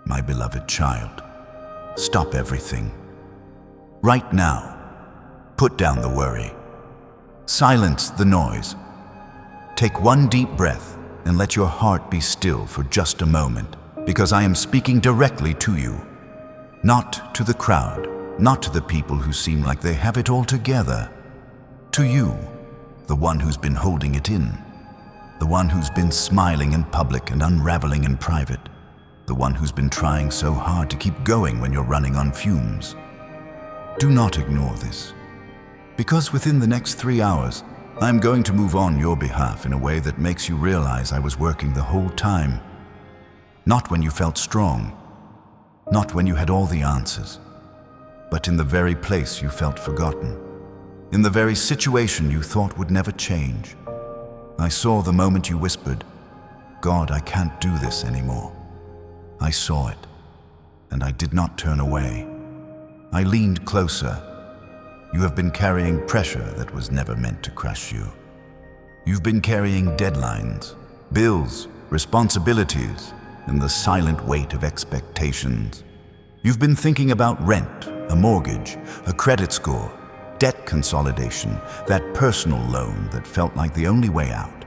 My beloved child, stop everything. Right now, put down the worry. Silence the noise. Take one deep breath and let your heart be still for just a moment, because I am speaking directly to you. Not to the crowd, not to the people who seem like they have it all together. To you, the one who's been holding it in. The one who's been smiling in public and unraveling in private. The one who's been trying so hard to keep going when you're running on fumes. Do not ignore this, because within the next 3 hours, I'm going to move on your behalf in a way that makes you realize I was working the whole time. Not when you felt strong, not when you had all the answers, but in the very place you felt forgotten, in the very situation you thought would never change. I saw the moment you whispered, "God, I can't do this anymore." I saw it, and I did not turn away. I leaned closer. You have been carrying pressure that was never meant to crush you. You've been carrying deadlines, bills, responsibilities, and the silent weight of expectations. You've been thinking about rent, a mortgage, a credit score, debt consolidation, that personal loan that felt like the only way out,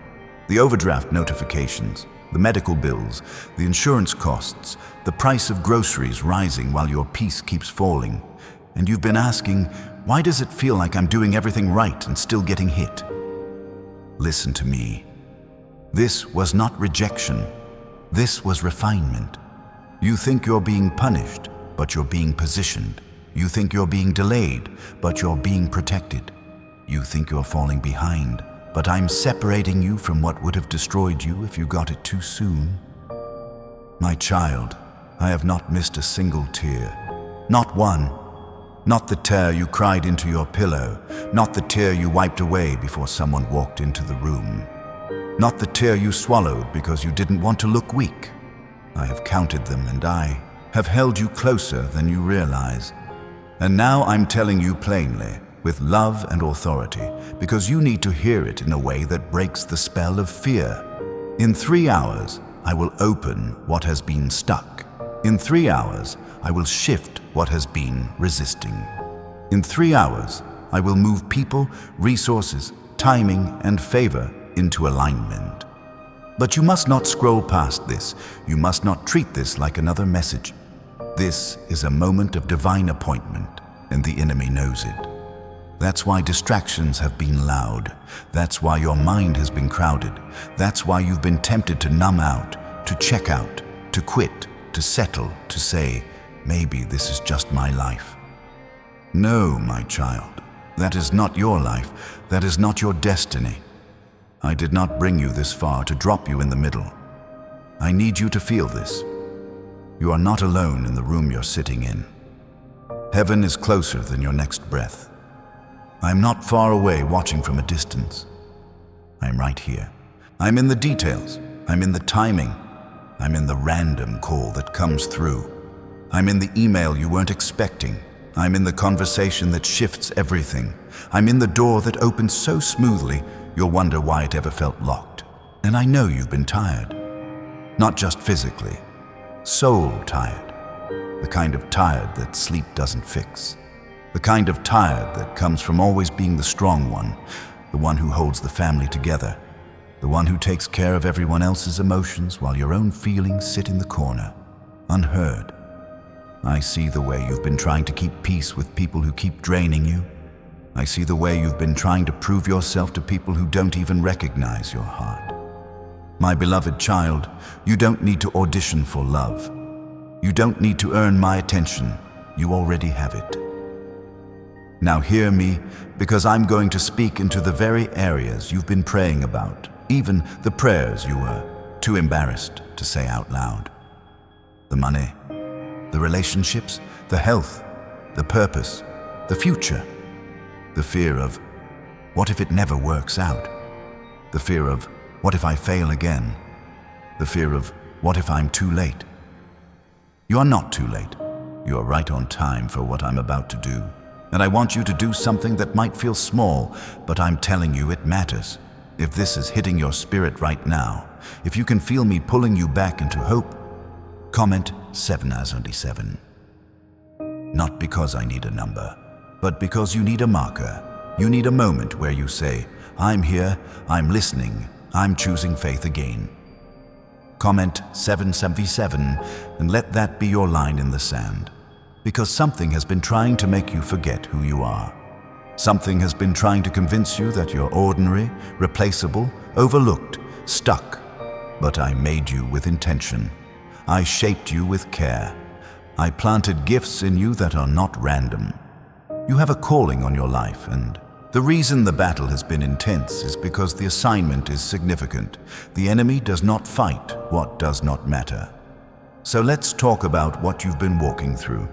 the overdraft notifications, the medical bills, the insurance costs, the price of groceries rising while your peace keeps falling. And you've been asking, why does it feel like I'm doing everything right and still getting hit? Listen to me. This was not rejection. This was refinement. You think you're being punished, but you're being positioned. You think you're being delayed, but you're being protected. You think you're falling behind, but I'm separating you from what would have destroyed you if you got it too soon. My child, I have not missed a single tear. Not one. Not the tear you cried into your pillow, not the tear you wiped away before someone walked into the room. Not the tear you swallowed because you didn't want to look weak. I have counted them, and I have held you closer than you realize. And now I'm telling you plainly, with love and authority, because you need to hear it in a way that breaks the spell of fear. In 3 hours, I will open what has been stuck. In 3 hours, I will shift what has been resisting. In 3 hours, I will move people, resources, timing, and favor into alignment. But you must not scroll past this. You must not treat this like another message. This is a moment of divine appointment, and the enemy knows it. That's why distractions have been loud. That's why your mind has been crowded. That's why you've been tempted to numb out, to check out, to quit, to settle, to say, maybe this is just my life. No, my child, that is not your life. That is not your destiny. I did not bring you this far to drop you in the middle. I need you to feel this. You are not alone in the room you're sitting in. Heaven is closer than your next breath. I'm not far away watching from a distance. I'm right here. I'm in the details. I'm in the timing. I'm in the random call that comes through. I'm in the email you weren't expecting. I'm in the conversation that shifts everything. I'm in the door that opens so smoothly, you'll wonder why it ever felt locked. And I know you've been tired. Not just physically, soul tired. The kind of tired that sleep doesn't fix. The kind of tired that comes from always being the strong one, the one who holds the family together, the one who takes care of everyone else's emotions while your own feelings sit in the corner, unheard. I see the way you've been trying to keep peace with people who keep draining you. I see the way you've been trying to prove yourself to people who don't even recognize your heart. My beloved child, you don't need to audition for love. You don't need to earn my attention. You already have it. Now hear me, because I'm going to speak into the very areas you've been praying about, even the prayers you were too embarrassed to say out loud. The money, the relationships, the health, the purpose, the future. The fear of, what if it never works out? The fear of, what if I fail again? The fear of, what if I'm too late? You are not too late. You are right on time for what I'm about to do. And I want you to do something that might feel small, but I'm telling you it matters. If this is hitting your spirit right now, if you can feel me pulling you back into hope, comment 7 as only 7. Not because I need a number, but because you need a marker. You need a moment where you say, I'm here, I'm listening, I'm choosing faith again. Comment 777 and let that be your line in the sand. Because something has been trying to make you forget who you are. Something has been trying to convince you that you're ordinary, replaceable, overlooked, stuck. But I made you with intention. I shaped you with care. I planted gifts in you that are not random. You have a calling on your life, and the reason the battle has been intense is because the assignment is significant. The enemy does not fight what does not matter. So let's talk about what you've been walking through.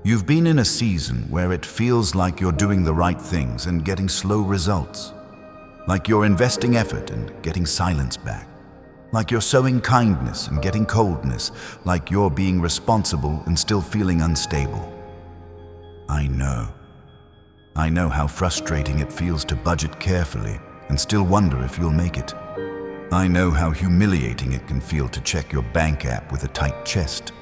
You've been in a season where it feels like you're doing the right things and getting slow results. Like you're investing effort and getting silence back. Like you're sowing kindness and getting coldness. Like you're being responsible and still feeling unstable. I know how frustrating it feels to budget carefully and still wonder if you'll make it. I know how humiliating it can feel to check your bank app with a tight chest.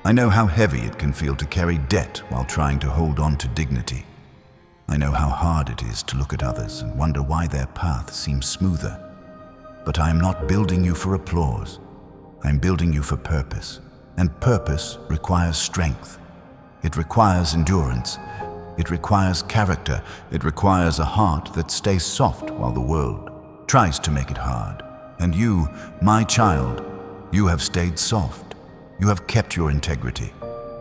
I know how heavy it can feel to carry debt while trying to hold on to dignity. I know how hard it is to look at others and wonder why their path seems smoother. But I am not building you for applause. I'm building you for purpose. And purpose requires strength. It requires endurance. It requires character. It requires a heart that stays soft while the world tries to make it hard. And you, my child, you have stayed soft. You have kept your integrity.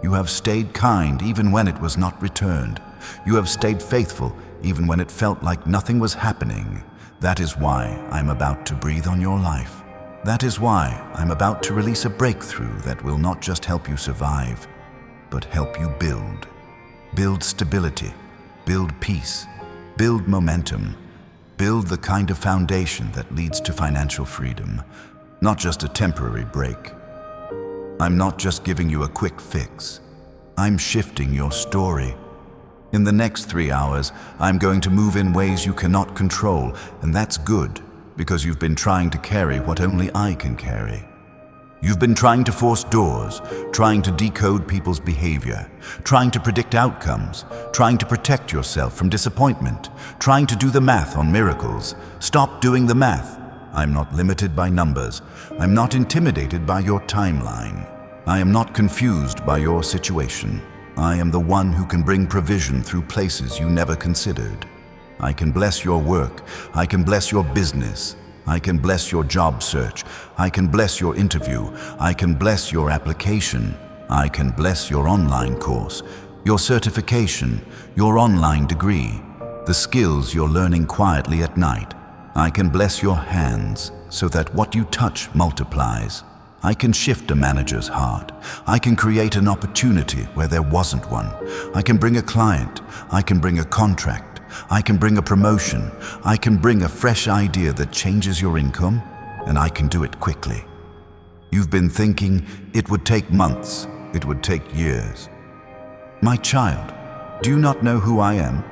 You have stayed kind even when it was not returned. You have stayed faithful even when it felt like nothing was happening. That is why I'm about to breathe on your life. That is why I'm about to release a breakthrough that will not just help you survive, but help you build. Build stability, build peace, build momentum, build the kind of foundation that leads to financial freedom, not just a temporary break. I'm not just giving you a quick fix. I'm shifting your story. In the next 3 hours, I'm going to move in ways you cannot control, and that's good, because you've been trying to carry what only I can carry. You've been trying to force doors, trying to decode people's behavior, trying to predict outcomes, trying to protect yourself from disappointment, trying to do the math on miracles. Stop doing the math. I'm not limited by numbers. I'm not intimidated by your timeline. I am not confused by your situation. I am the one who can bring provision through places you never considered. I can bless your work. I can bless your business. I can bless your job search. I can bless your interview. I can bless your application. I can bless your online course, your certification, your online degree, the skills you're learning quietly at night. I can bless your hands so that what you touch multiplies. I can shift a manager's heart. I can create an opportunity where there wasn't one. I can bring a client. I can bring a contract. I can bring a promotion. I can bring a fresh idea that changes your income, and I can do it quickly. You've been thinking it would take months, it would take years. My child, do you not know who I am?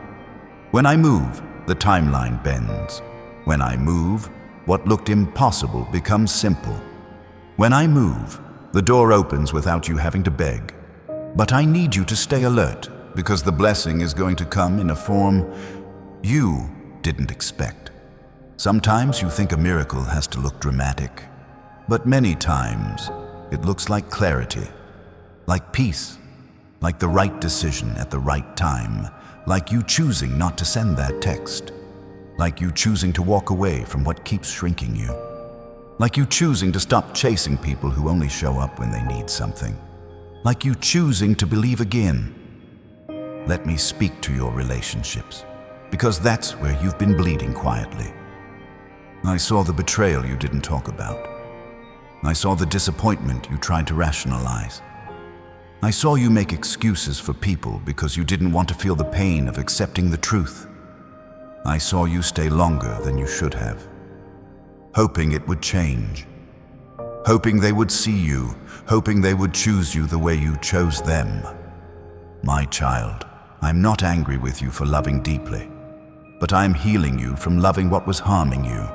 When I move, the timeline bends. When I move, what looked impossible becomes simple. When I move, the door opens without you having to beg. But I need you to stay alert, because the blessing is going to come in a form you didn't expect. Sometimes you think a miracle has to look dramatic, but many times it looks like clarity, like peace, like the right decision at the right time, like you choosing not to send that text, like you choosing to walk away from what keeps shrinking you, like you choosing to stop chasing people who only show up when they need something, like you choosing to believe again. Let me speak to your relationships, because that's where you've been bleeding quietly. I saw the betrayal you didn't talk about. I saw the disappointment you tried to rationalize. I saw you make excuses for people because you didn't want to feel the pain of accepting the truth. I saw you stay longer than you should have, hoping it would change, hoping they would see you, hoping they would choose you the way you chose them. My child, I'm not angry with you for loving deeply, but I'm healing you from loving what was harming you.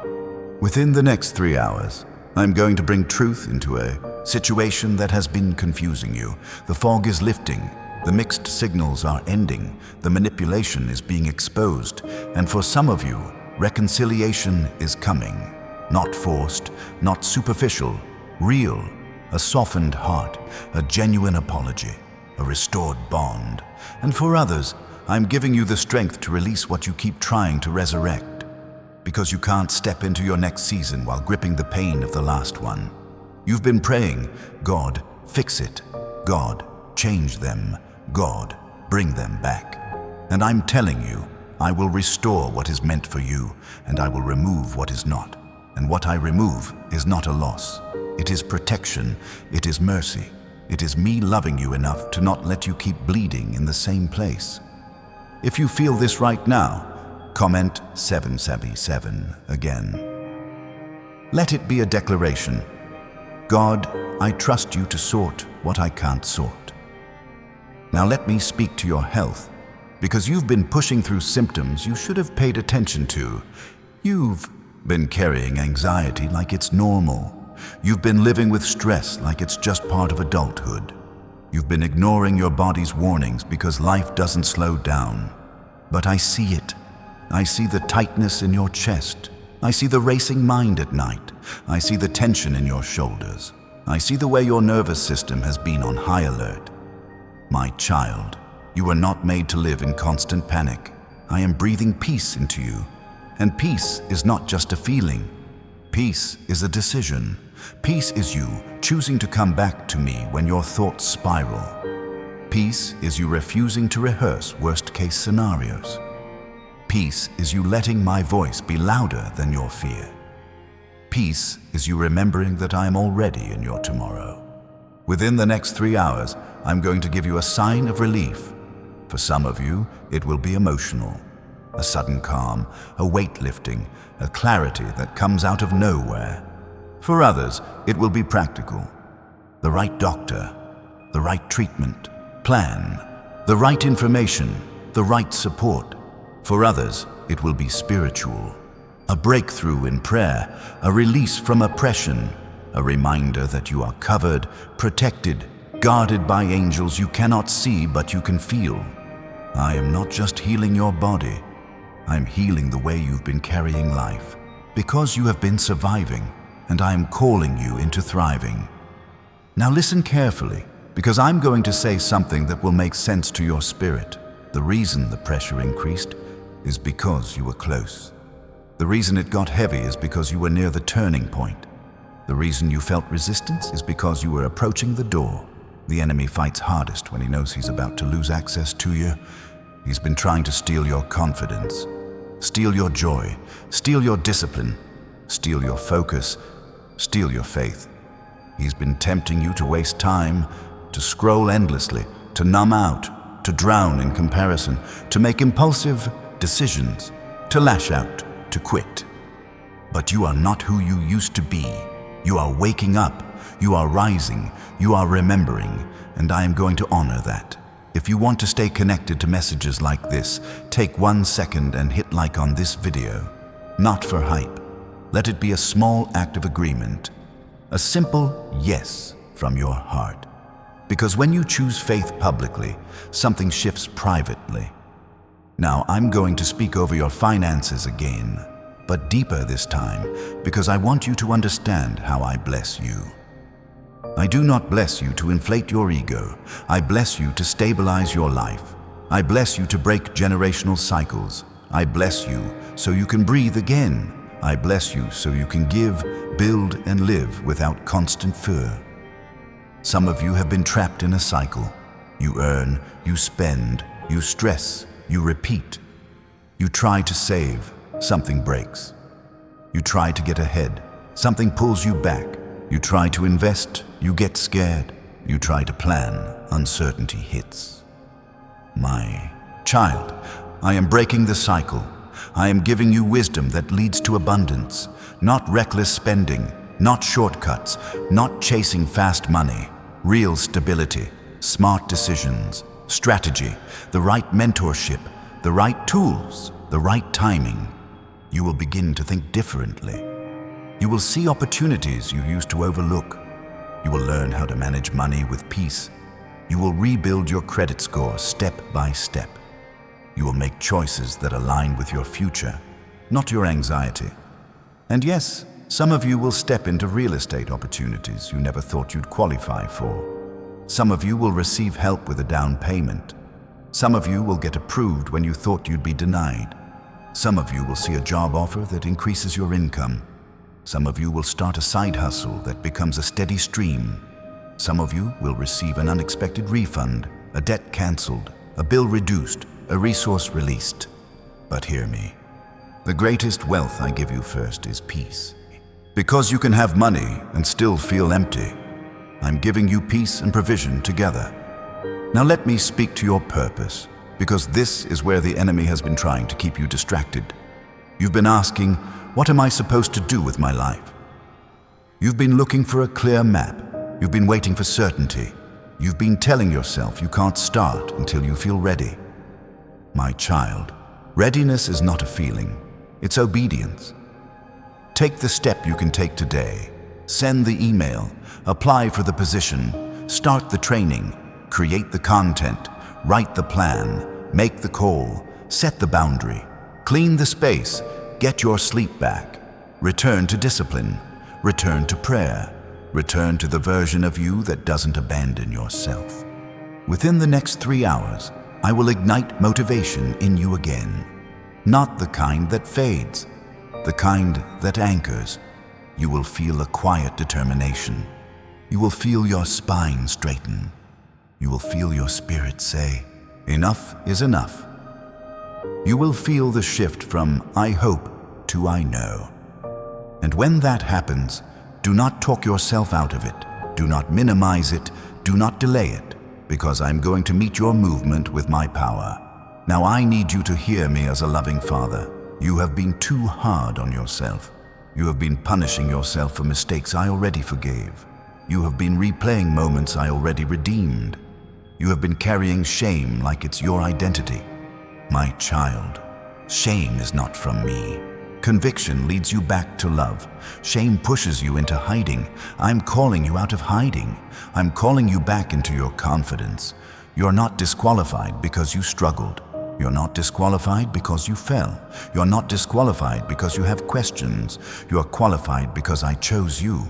Within the next 3 hours, I'm going to bring truth into a situation that has been confusing you. The fog is lifting, the mixed signals are ending, the manipulation is being exposed, and for some of you, reconciliation is coming. Not forced, not superficial, real, a softened heart, a genuine apology, a restored bond. And for others, I'm giving you the strength to release what you keep trying to resurrect, because you can't step into your next season while gripping the pain of the last one. You've been praying, God, fix it. God, change them. God, bring them back. And I'm telling you, I will restore what is meant for you, and I will remove what is not. And what I remove is not a loss. It is protection. It is mercy. It is me loving you enough to not let you keep bleeding in the same place. If you feel this right now, comment 777 again. Let it be a declaration. God, I trust you to sort what I can't sort. Now let me speak to your health, because you've been pushing through symptoms you should have paid attention to. You've been carrying anxiety like it's normal. You've been living with stress like it's just part of adulthood. You've been ignoring your body's warnings because life doesn't slow down. But I see it. I see the tightness in your chest. I see the racing mind at night. I see the tension in your shoulders. I see the way your nervous system has been on high alert. My child, you are not made to live in constant panic. I am breathing peace into you. And peace is not just a feeling. Peace is a decision. Peace is you choosing to come back to me when your thoughts spiral. Peace is you refusing to rehearse worst-case scenarios. Peace is you letting my voice be louder than your fear. Peace is you remembering that I am already in your tomorrow. Within the next 3 hours, I'm going to give you a sign of relief. For some of you, it will be emotional. A sudden calm, a weight lifting, a clarity that comes out of nowhere. For others, it will be practical. The right doctor, the right treatment, plan, the right information, the right support. For others, it will be spiritual. A breakthrough in prayer, a release from oppression, a reminder that you are covered, protected, guarded by angels you cannot see but you can feel. I am not just healing your body. I'm healing the way you've been carrying life, because you have been surviving, and I am calling you into thriving. Now listen carefully, because I'm going to say something that will make sense to your spirit. The reason the pressure increased is because you were close. The reason it got heavy is because you were near the turning point. The reason you felt resistance is because you were approaching the door. The enemy fights hardest when he knows he's about to lose access to you. He's been trying to steal your confidence, steal your joy, steal your discipline, steal your focus, steal your faith. He's been tempting you to waste time, to scroll endlessly, to numb out, to drown in comparison, to make impulsive decisions, to lash out, to quit. But you are not who you used to be. You are waking up, you are rising, you are remembering, and I am going to honor that. If you want to stay connected to messages like this, take 1 second and hit like on this video. Not for hype. Let it be a small act of agreement. A simple yes from your heart. Because when you choose faith publicly, something shifts privately. Now I'm going to speak over your finances again, but deeper this time, because I want you to understand how I bless you. I do not bless you to inflate your ego. I bless you to stabilize your life. I bless you to break generational cycles. I bless you so you can breathe again. I bless you so you can give, build, and live without constant fear. Some of you have been trapped in a cycle. You earn, you spend, you stress, you repeat. You try to save, something breaks. You try to get ahead, something pulls you back. You try to invest, you get scared. You try to plan, uncertainty hits. My child, I am breaking the cycle. I am giving you wisdom that leads to abundance, not reckless spending, not shortcuts, not chasing fast money, real stability, smart decisions, strategy, the right mentorship, the right tools, the right timing. You will begin to think differently. You will see opportunities you used to overlook. You will learn how to manage money with peace. You will rebuild your credit score step by step. You will make choices that align with your future, not your anxiety. And yes, some of you will step into real estate opportunities you never thought you'd qualify for. Some of you will receive help with a down payment. Some of you will get approved when you thought you'd be denied. Some of you will see a job offer that increases your income. Some of you will start a side hustle that becomes a steady stream. Some of you will receive an unexpected refund, a debt cancelled, a bill reduced, a resource released. But hear me. The greatest wealth I give you first is peace. Because you can have money and still feel empty, I'm giving you peace and provision together. Now let me speak to your purpose, because this is where the enemy has been trying to keep you distracted. You've been asking, what am I supposed to do with my life? You've been looking for a clear map. You've been waiting for certainty. You've been telling yourself you can't start until you feel ready. My child, readiness is not a feeling, it's obedience. Take the step you can take today. Send the email, apply for the position, start the training, create the content, write the plan, make the call, set the boundary, clean the space, get your sleep back, return to discipline, return to prayer, return to the version of you that doesn't abandon yourself. Within the next 3 hours, I will ignite motivation in you again. Not the kind that fades, the kind that anchors. You will feel a quiet determination. You will feel your spine straighten. You will feel your spirit say, enough is enough. You will feel the shift from I hope to I know. And when that happens, do not talk yourself out of it. Do not minimize it. Do not delay it, because I'm going to meet your movement with my power. Now I need you to hear me as a loving father. You have been too hard on yourself. You have been punishing yourself for mistakes I already forgave. You have been replaying moments I already redeemed. You have been carrying shame like it's your identity. My child, shame is not from me. Conviction leads you back to love. Shame pushes you into hiding. I'm calling you out of hiding. I'm calling you back into your confidence. You're not disqualified because you struggled. You're not disqualified because you fell. You're not disqualified because you have questions. You are qualified because I chose you.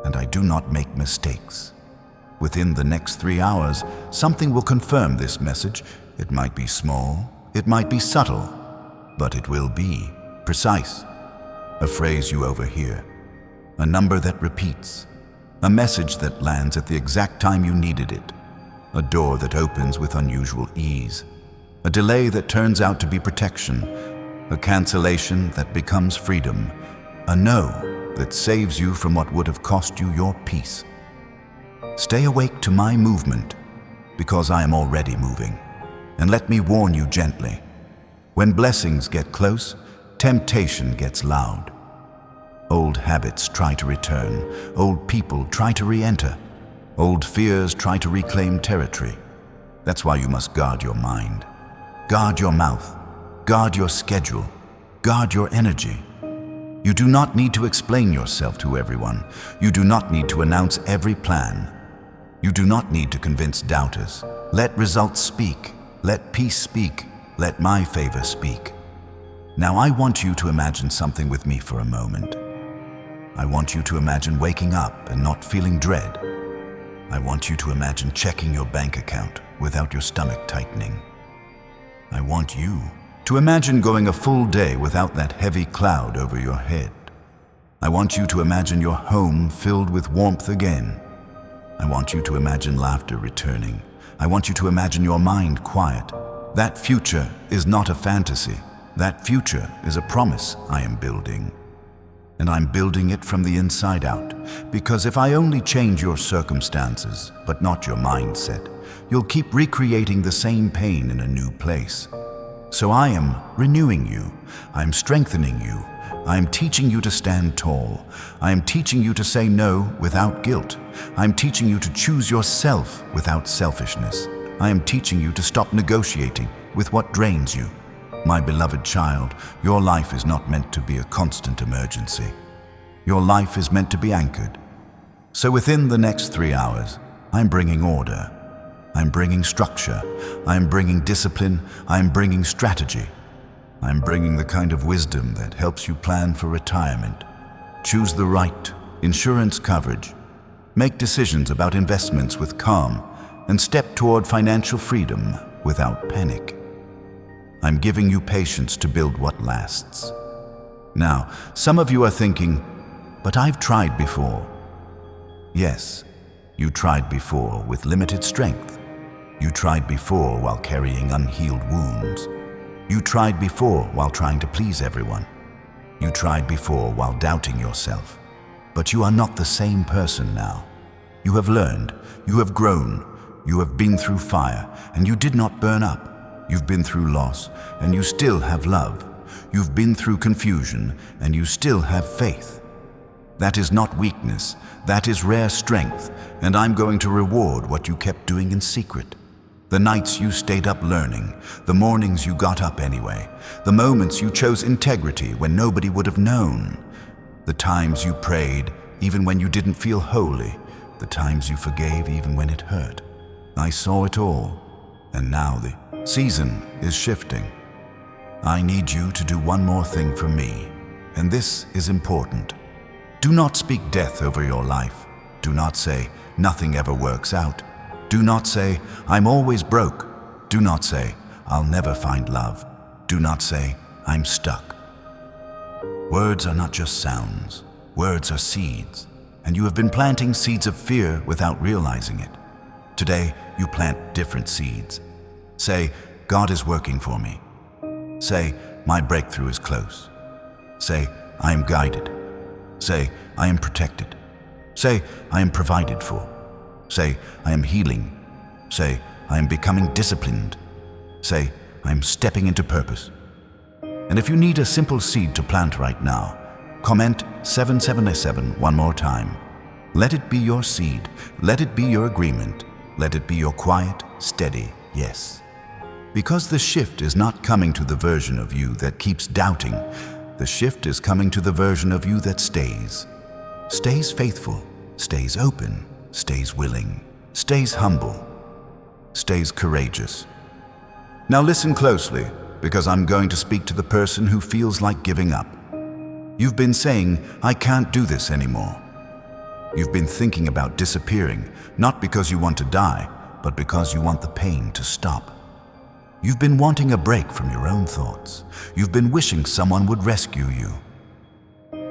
And I do not make mistakes. Within the next 3 hours, something will confirm this message. It might be small, it might be subtle, but it will be precise. A phrase you overhear, a number that repeats, a message that lands at the exact time you needed it, a door that opens with unusual ease, a delay that turns out to be protection, a cancellation that becomes freedom, a no that saves you from what would have cost you your peace. Stay awake to my movement, because I am already moving. And let me warn you gently. When blessings get close, temptation gets loud. Old habits try to return. Old people try to re-enter. Old fears try to reclaim territory. That's why you must guard your mind. Guard your mouth. Guard your schedule. Guard your energy. You do not need to explain yourself to everyone. You do not need to announce every plan. You do not need to convince doubters. Let results speak. Let peace speak. Let my favor speak. Now I want you to imagine something with me for a moment. I want you to imagine waking up and not feeling dread. I want you to imagine checking your bank account without your stomach tightening. I want you to imagine going a full day without that heavy cloud over your head. I want you to imagine your home filled with warmth again. I want you to imagine laughter returning. I want you to imagine your mind quiet. That future is not a fantasy. That future is a promise I am building. And I'm building it from the inside out, because if I only change your circumstances, but not your mindset, you'll keep recreating the same pain in a new place. So I am renewing you. I'm strengthening you. I'm teaching you to stand tall. I'm teaching you to say no without guilt. I'm teaching you to choose yourself without selfishness. I am teaching you to stop negotiating with what drains you. My beloved child, your life is not meant to be a constant emergency. Your life is meant to be anchored. So within the next 3 hours, I'm bringing order. I'm bringing structure. I'm bringing discipline. I'm bringing strategy. I'm bringing the kind of wisdom that helps you plan for retirement, choose the right insurance coverage, make decisions about investments with calm, and step toward financial freedom without panic. I'm giving you patience to build what lasts. Now, some of you are thinking, but I've tried before. Yes, you tried before with limited strength. You tried before while carrying unhealed wounds. You tried before while trying to please everyone. You tried before while doubting yourself. But you are not the same person now. You have learned, you have grown, you have been through fire, and you did not burn up. You've been through loss, and you still have love. You've been through confusion, and you still have faith. That is not weakness, that is rare strength, and I'm going to reward what you kept doing in secret. The nights you stayed up learning, the mornings you got up anyway, the moments you chose integrity when nobody would have known, the times you prayed even when you didn't feel holy, the times you forgave even when it hurt. I saw it all, and now the season is shifting. I need you to do one more thing for me, and this is important. Do not speak death over your life. Do not say, nothing ever works out. Do not say, I'm always broke. Do not say, I'll never find love. Do not say, I'm stuck. Words are not just sounds. Words are seeds, and you have been planting seeds of fear without realizing it. Today, you plant different seeds. Say, God is working for me. Say, my breakthrough is close. Say, I am guided. Say, I am protected. Say, I am provided for. Say, I am healing. Say, I am becoming disciplined. Say, I am stepping into purpose. And if you need a simple seed to plant right now, comment 777 one more time. Let it be your seed. Let it be your agreement. Let it be your quiet, steady yes. Because the shift is not coming to the version of you that keeps doubting. The shift is coming to the version of you that stays. Stays faithful, stays open, stays willing, stays humble, stays courageous. Now listen closely, because I'm going to speak to the person who feels like giving up. You've been saying, I can't do this anymore. You've been thinking about disappearing, not because you want to die, but because you want the pain to stop. You've been wanting a break from your own thoughts. You've been wishing someone would rescue you.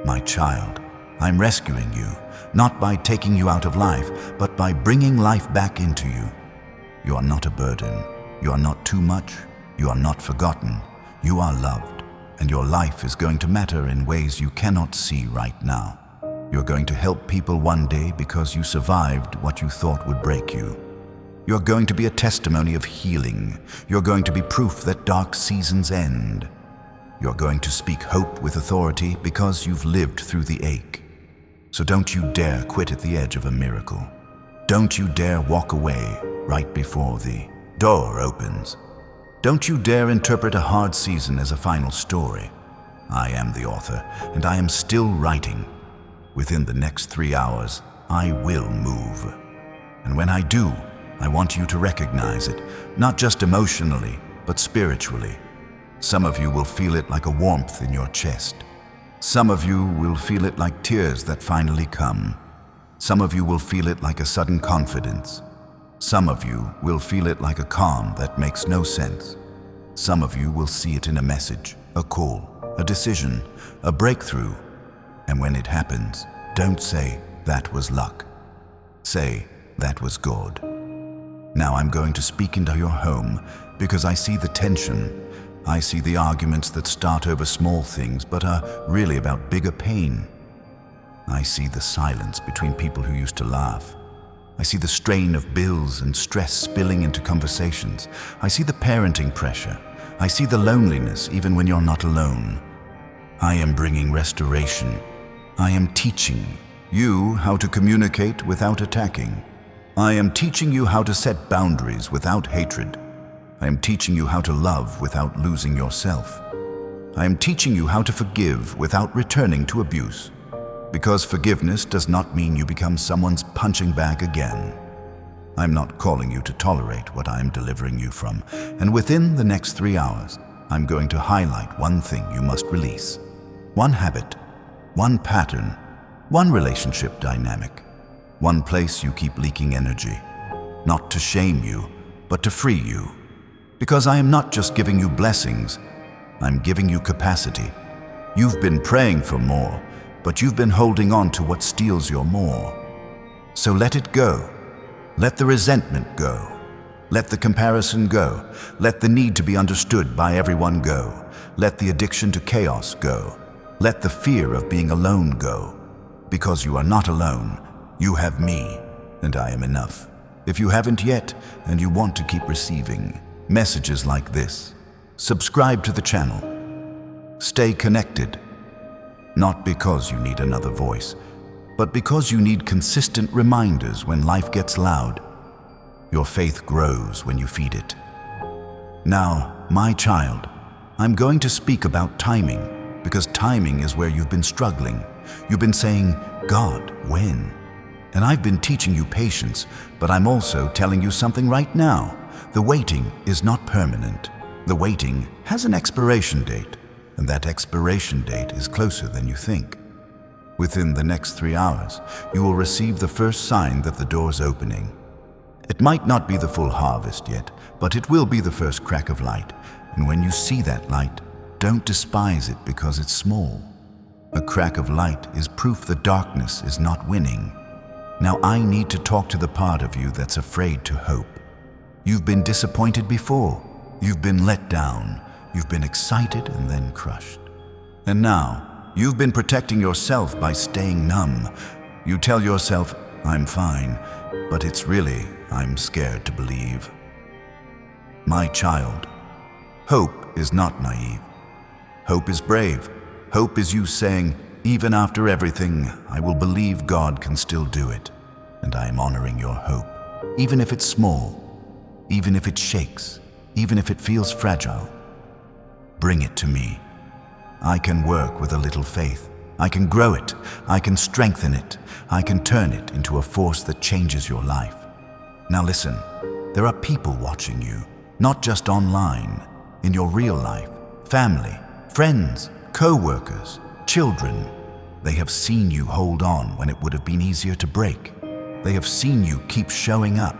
My child, I'm rescuing you, not by taking you out of life, but by bringing life back into you. You are not a burden. You are not too much. You are not forgotten. You are loved, and your life is going to matter in ways you cannot see right now. You're going to help people one day because you survived what you thought would break you. You're going to be a testimony of healing. You're going to be proof that dark seasons end. You're going to speak hope with authority because you've lived through the ache. So don't you dare quit at the edge of a miracle. Don't you dare walk away right before the door opens. Don't you dare interpret a hard season as a final story. I am the author, and I am still writing. Within the next 3 hours, I will move. And when I do, I want you to recognize it, not just emotionally, but spiritually. Some of you will feel it like a warmth in your chest. Some of you will feel it like tears that finally come. Some of you will feel it like a sudden confidence. Some of you will feel it like a calm that makes no sense. Some of you will see it in a message, a call, a decision, a breakthrough. And when it happens, don't say, that was luck. Say, that was God. Now I'm going to speak into your home because I see the tension. I see the arguments that start over small things but are really about bigger pain. I see the silence between people who used to laugh. I see the strain of bills and stress spilling into conversations. I see the parenting pressure. I see the loneliness even when you're not alone. I am bringing restoration. I am teaching you how to communicate without attacking. I am teaching you how to set boundaries without hatred. I am teaching you how to love without losing yourself. I am teaching you how to forgive without returning to abuse. Because forgiveness does not mean you become someone's punching bag again. I'm not calling you to tolerate what I'm delivering you from, and within the next 3 hours, I'm going to highlight one thing you must release. One habit, one pattern, one relationship dynamic, one place you keep leaking energy. Not to shame you, but to free you. Because I am not just giving you blessings, I'm giving you capacity. You've been praying for more, but you've been holding on to what steals your more. So let it go. Let the resentment go. Let the comparison go. Let the need to be understood by everyone go. Let the addiction to chaos go. Let the fear of being alone go. Because you are not alone. You have me, and I am enough. If you haven't yet, and you want to keep receiving messages like this, subscribe to the channel. Stay connected. Not because you need another voice, but because you need consistent reminders when life gets loud. Your faith grows when you feed it. Now, my child, I'm going to speak about timing, because timing is where you've been struggling. You've been saying, God, when? And I've been teaching you patience, but I'm also telling you something right now. The waiting is not permanent. The waiting has an expiration date, and that expiration date is closer than you think. Within the next 3 hours, you will receive the first sign that the door's opening. It might not be the full harvest yet, but it will be the first crack of light. And when you see that light, don't despise it because it's small. A crack of light is proof the darkness is not winning. Now I need to talk to the part of you that's afraid to hope. You've been disappointed before. You've been let down. You've been excited and then crushed. And now, you've been protecting yourself by staying numb. You tell yourself, I'm fine, but it's really, I'm scared to believe. My child, hope is not naive. Hope is brave. Hope is you saying, even after everything, I will believe God can still do it. And I am honoring your hope, even if it's small, even if it shakes, even if it feels fragile. Bring it to me. I can work with a little faith. I can grow it. I can strengthen it. I can turn it into a force that changes your life. Now listen, there are people watching you, not just online, in your real life, family, friends, co-workers, children. They have seen you hold on when it would have been easier to break. They have seen you keep showing up.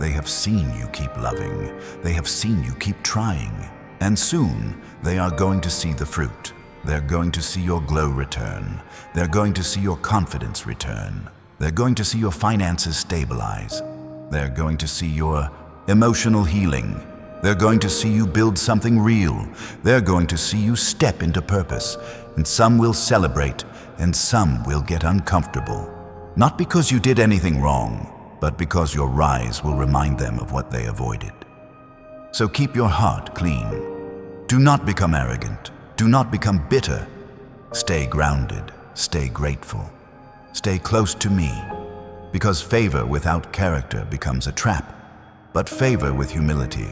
They have seen you keep loving. They have seen you keep trying. And soon, they are going to see the fruit. They're going to see your glow return. They're going to see your confidence return. They're going to see your finances stabilize. They're going to see your emotional healing. They're going to see you build something real. They're going to see you step into purpose. And some will celebrate, and some will get uncomfortable. Not because you did anything wrong, but because your rise will remind them of what they avoided. So keep your heart clean. Do not become arrogant. Do not become bitter. Stay grounded. Stay grateful. Stay close to me, because favor without character becomes a trap, but favor with humility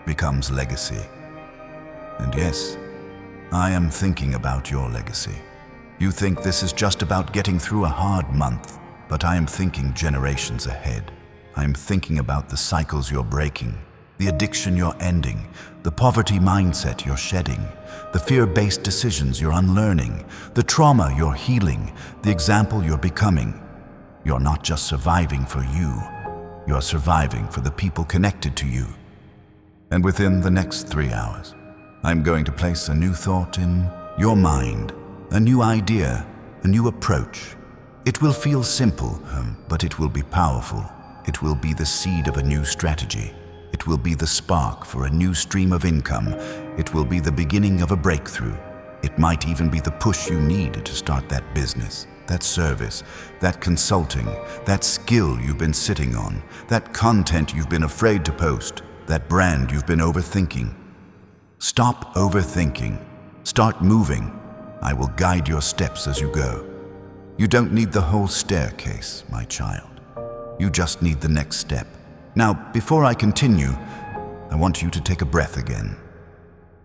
becomes legacy. And yes, I am thinking about your legacy. You think this is just about getting through a hard month, but I am thinking generations ahead. I am thinking about the cycles you're breaking, the addiction you're ending, the poverty mindset you're shedding, the fear-based decisions you're unlearning, the trauma you're healing, the example you're becoming. You're not just surviving for you, you're surviving for the people connected to you. And within the next 3 hours, I'm going to place a new thought in your mind, a new idea, a new approach. It will feel simple, but it will be powerful. It will be the seed of a new strategy. It will be the spark for a new stream of income. It will be the beginning of a breakthrough. It might even be the push you need to start that business, that service, that consulting, that skill you've been sitting on, that content you've been afraid to post, that brand you've been overthinking. Stop overthinking. Start moving. I will guide your steps as you go. You don't need the whole staircase, my child. You just need the next step. Now, before I continue, I want you to take a breath again.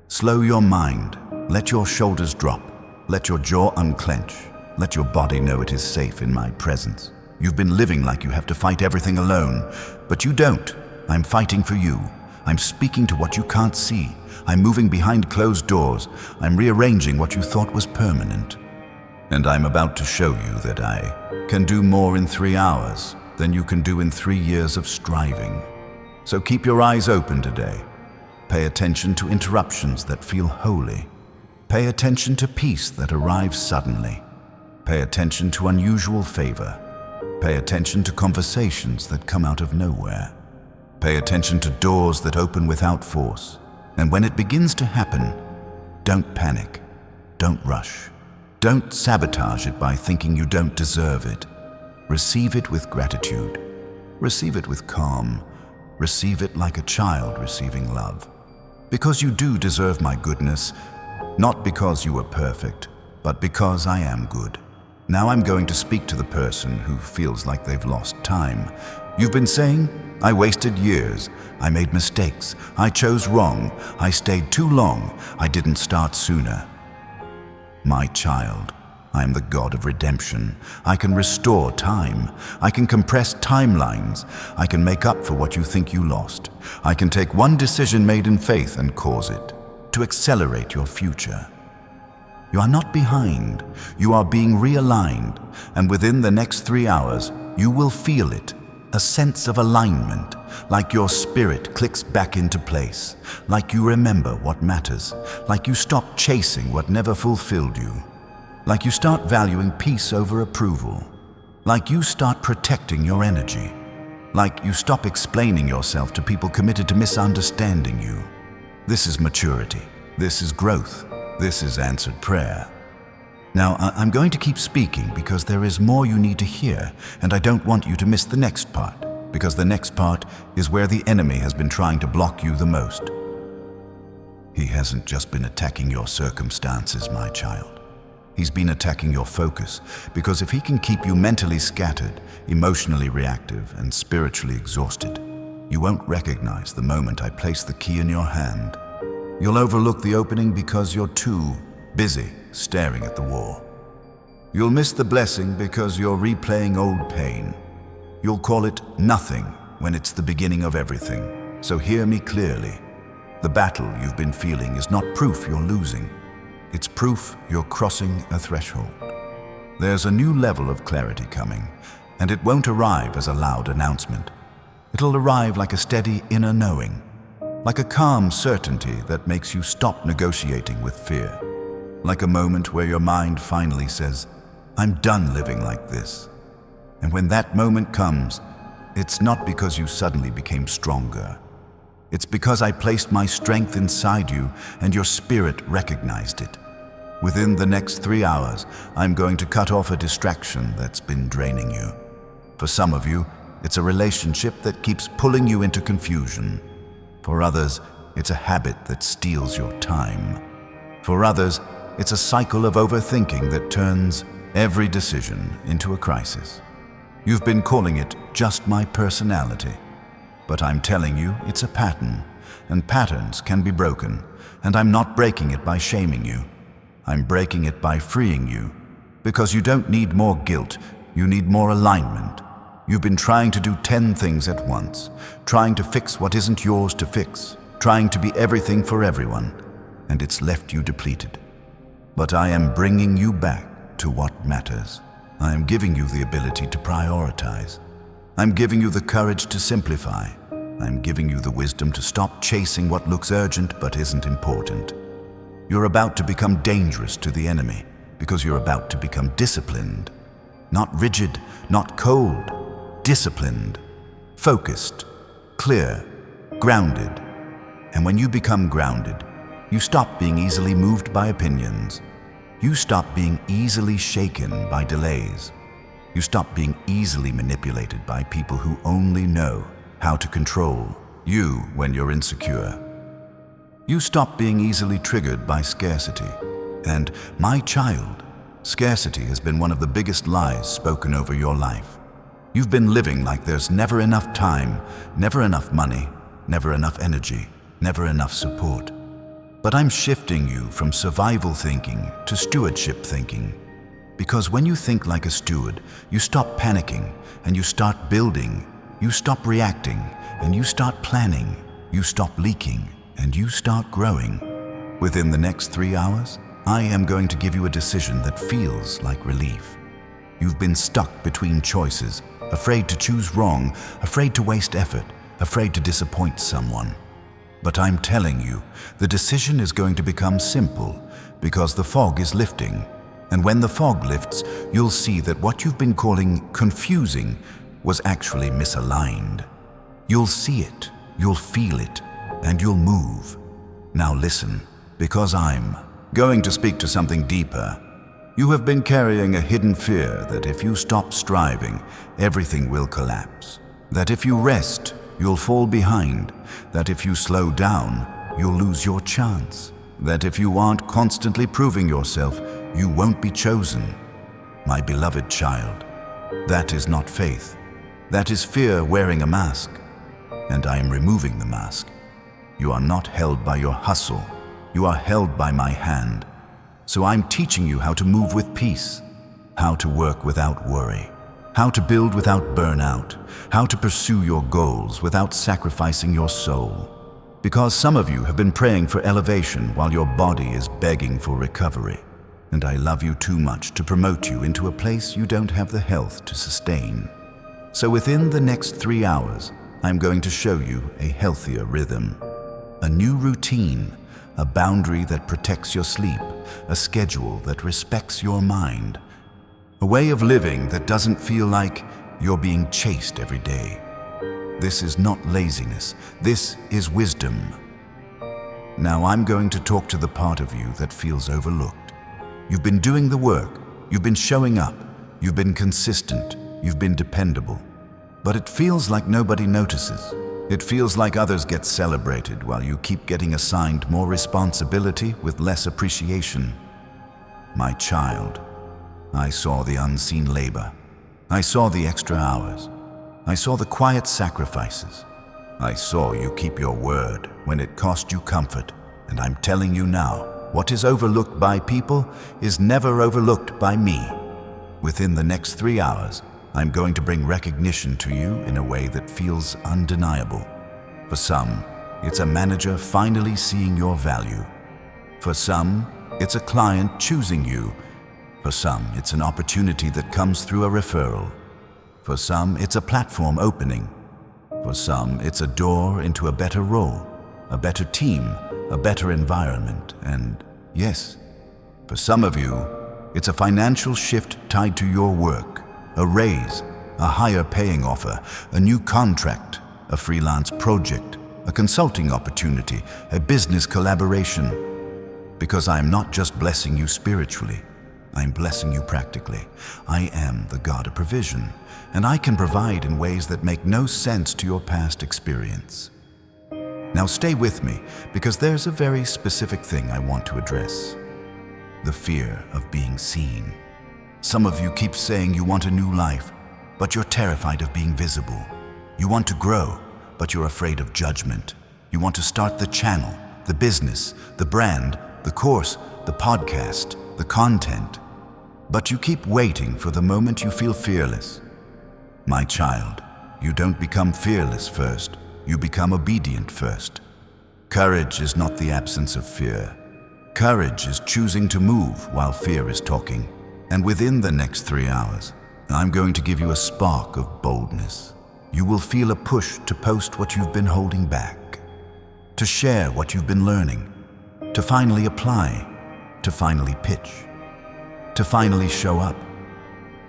Slow your mind. Let your shoulders drop. Let your jaw unclench. Let your body know it is safe in my presence. You've been living like you have to fight everything alone, but you don't. I'm fighting for you. I'm speaking to what you can't see. I'm moving behind closed doors. I'm rearranging what you thought was permanent. And I'm about to show you that I can do more in 3 hours than you can do in 3 years of striving. So keep your eyes open today. Pay attention to interruptions that feel holy. Pay attention to peace that arrives suddenly. Pay attention to unusual favor. Pay attention to conversations that come out of nowhere. Pay attention to doors that open without force. And when it begins to happen, don't panic. Don't rush. Don't sabotage it by thinking you don't deserve it. Receive it with gratitude. Receive it with calm. Receive it like a child receiving love. Because you do deserve my goodness, not because you are perfect, but because I am good. Now I'm going to speak to the person who feels like they've lost time. You've been saying, I wasted years, I made mistakes, I chose wrong, I stayed too long, I didn't start sooner. My child, I am the God of redemption. I can restore time. I can compress timelines. I can make up for what you think you lost. I can take one decision made in faith and cause it to accelerate your future. You are not behind. You are being realigned. And within the next 3 hours, you will feel it. A sense of alignment, like your spirit clicks back into place, like you remember what matters, like you stop chasing what never fulfilled you. Like you start valuing peace over approval. Like you start protecting your energy. Like you stop explaining yourself to people committed to misunderstanding you. This is maturity. This is growth. This is answered prayer. Now, I'm going to keep speaking because there is more you need to hear, and I don't want you to miss the next part, because the next part is where the enemy has been trying to block you the most. He hasn't just been attacking your circumstances, my child. He's been attacking your focus, because if he can keep you mentally scattered, emotionally reactive, and spiritually exhausted, you won't recognize the moment I place the key in your hand. You'll overlook the opening because you're too busy staring at the wall. You'll miss the blessing because you're replaying old pain. You'll call it nothing when it's the beginning of everything. So hear me clearly. The battle you've been feeling is not proof you're losing. It's proof you're crossing a threshold. There's a new level of clarity coming, and it won't arrive as a loud announcement. It'll arrive like a steady inner knowing, like a calm certainty that makes you stop negotiating with fear, like a moment where your mind finally says, I'm done living like this. And when that moment comes, it's not because you suddenly became stronger. It's because I placed my strength inside you and your spirit recognized it. Within the next 3 hours, I'm going to cut off a distraction that's been draining you. For some of you, it's a relationship that keeps pulling you into confusion. For others, it's a habit that steals your time. For others, it's a cycle of overthinking that turns every decision into a crisis. You've been calling it just my personality. But I'm telling you, it's a pattern, and patterns can be broken, and I'm not breaking it by shaming you. I'm breaking it by freeing you, because you don't need more guilt, you need more alignment. You've been trying to do 10 things at once, trying to fix what isn't yours to fix, trying to be everything for everyone, and it's left you depleted. But I am bringing you back to what matters. I am giving you the ability to prioritize. I'm giving you the courage to simplify. I'm giving you the wisdom to stop chasing what looks urgent but isn't important. You're about to become dangerous to the enemy because you're about to become disciplined. Not rigid, not cold, disciplined, focused, clear, grounded. And when you become grounded, you stop being easily moved by opinions. You stop being easily shaken by delays. You stop being easily manipulated by people who only know how to control you when you're insecure. You stop being easily triggered by scarcity. And, my child, scarcity has been one of the biggest lies spoken over your life. You've been living like there's never enough time, never enough money, never enough energy, never enough support. But I'm shifting you from survival thinking to stewardship thinking. Because when you think like a steward, you stop panicking and you start building, you stop reacting and you start planning, you stop leaking and you start growing. Within the next 3 hours, I am going to give you a decision that feels like relief. You've been stuck between choices, afraid to choose wrong, afraid to waste effort, afraid to disappoint someone. But I'm telling you, the decision is going to become simple because the fog is lifting. And when the fog lifts, you'll see that what you've been calling confusing was actually misaligned. You'll see it, you'll feel it, and you'll move. Now listen, because I'm going to speak to something deeper. You have been carrying a hidden fear that if you stop striving, everything will collapse. That if you rest, you'll fall behind. That if you slow down, you'll lose your chance. That if you aren't constantly proving yourself, you won't be chosen. My beloved child, that is not faith. That is fear wearing a mask. And I am removing the mask. You are not held by your hustle. You are held by my hand. So I'm teaching you how to move with peace, how to work without worry, how to build without burnout, how to pursue your goals without sacrificing your soul. Because some of you have been praying for elevation while your body is begging for recovery. And I love you too much to promote you into a place you don't have the health to sustain. So within the next 3 hours, I'm going to show you a healthier rhythm, a new routine, a boundary that protects your sleep, a schedule that respects your mind, a way of living that doesn't feel like you're being chased every day. This is not laziness, this is wisdom. Now I'm going to talk to the part of you that feels overlooked. You've been doing the work, you've been showing up, you've been consistent, you've been dependable. But it feels like nobody notices. It feels like others get celebrated while you keep getting assigned more responsibility with less appreciation. My child, I saw the unseen labor. I saw the extra hours. I saw the quiet sacrifices. I saw you keep your word when it cost you comfort. And I'm telling you now, what is overlooked by people is never overlooked by me. Within the next 3 hours, I'm going to bring recognition to you in a way that feels undeniable. For some, it's a manager finally seeing your value. For some, it's a client choosing you. For some, it's an opportunity that comes through a referral. For some, it's a platform opening. For some, it's a door into a better role, a better team, a better environment. And yes, for some of you, it's a financial shift tied to your work. A raise, a higher paying offer, a new contract, a freelance project, a consulting opportunity, a business collaboration. Because I am not just blessing you spiritually, I am blessing you practically. I am the God of provision, and I can provide in ways that make no sense to your past experience. Now stay with me, because there's a very specific thing I want to address. The fear of being seen. Some of you keep saying you want a new life, but you're terrified of being visible. You want to grow, but you're afraid of judgment. You want to start the channel, the business, the brand, the course, the podcast, the content. But you keep waiting for the moment you feel fearless. My child, you don't become fearless first. You become obedient first. Courage is not the absence of fear. Courage is choosing to move while fear is talking. And within the next 3 hours, I'm going to give you a spark of boldness. You will feel a push to post what you've been holding back, to share what you've been learning, to finally apply, to finally pitch, to finally show up.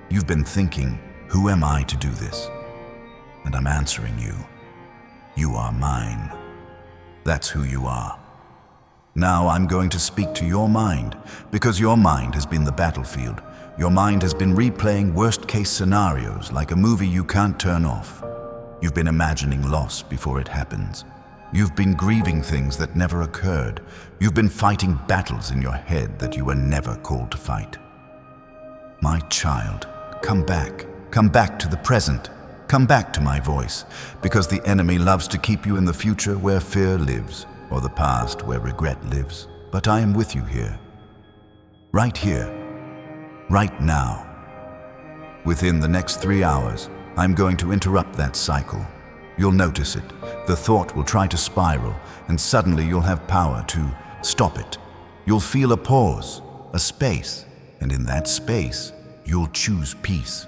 You've been thinking, who am I to do this? And I'm answering you. You are mine. That's who you are. Now I'm going to speak to your mind, because your mind has been the battlefield. Your mind has been replaying worst-case scenarios like a movie you can't turn off. You've been imagining loss before it happens. You've been grieving things that never occurred. You've been fighting battles in your head that you were never called to fight. My child, come back. Come back to the present. Come back to my voice, because the enemy loves to keep you in the future where fear lives, or the past where regret lives. But I am with you here. Right here. right now. Within the next 3 hours, I'm going to interrupt that cycle. You'll notice it. The thought will try to spiral, and suddenly you'll have power to stop it. You'll feel a pause, a space, and in that space, you'll choose peace.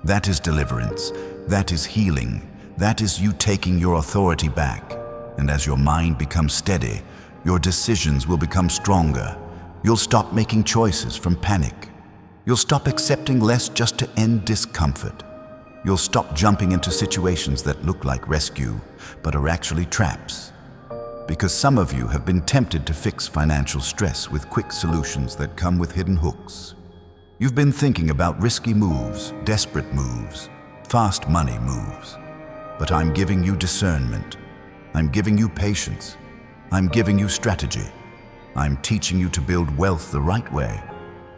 That is deliverance. That is healing. That is you taking your authority back. And as your mind becomes steady, your decisions will become stronger. You'll stop making choices from panic. You'll stop accepting less just to end discomfort. You'll stop jumping into situations that look like rescue, but are actually traps. Because some of you have been tempted to fix financial stress with quick solutions that come with hidden hooks. You've been thinking about risky moves, desperate moves, fast money moves. But I'm giving you discernment. I'm giving you patience. I'm giving you strategy. I'm teaching you to build wealth the right way,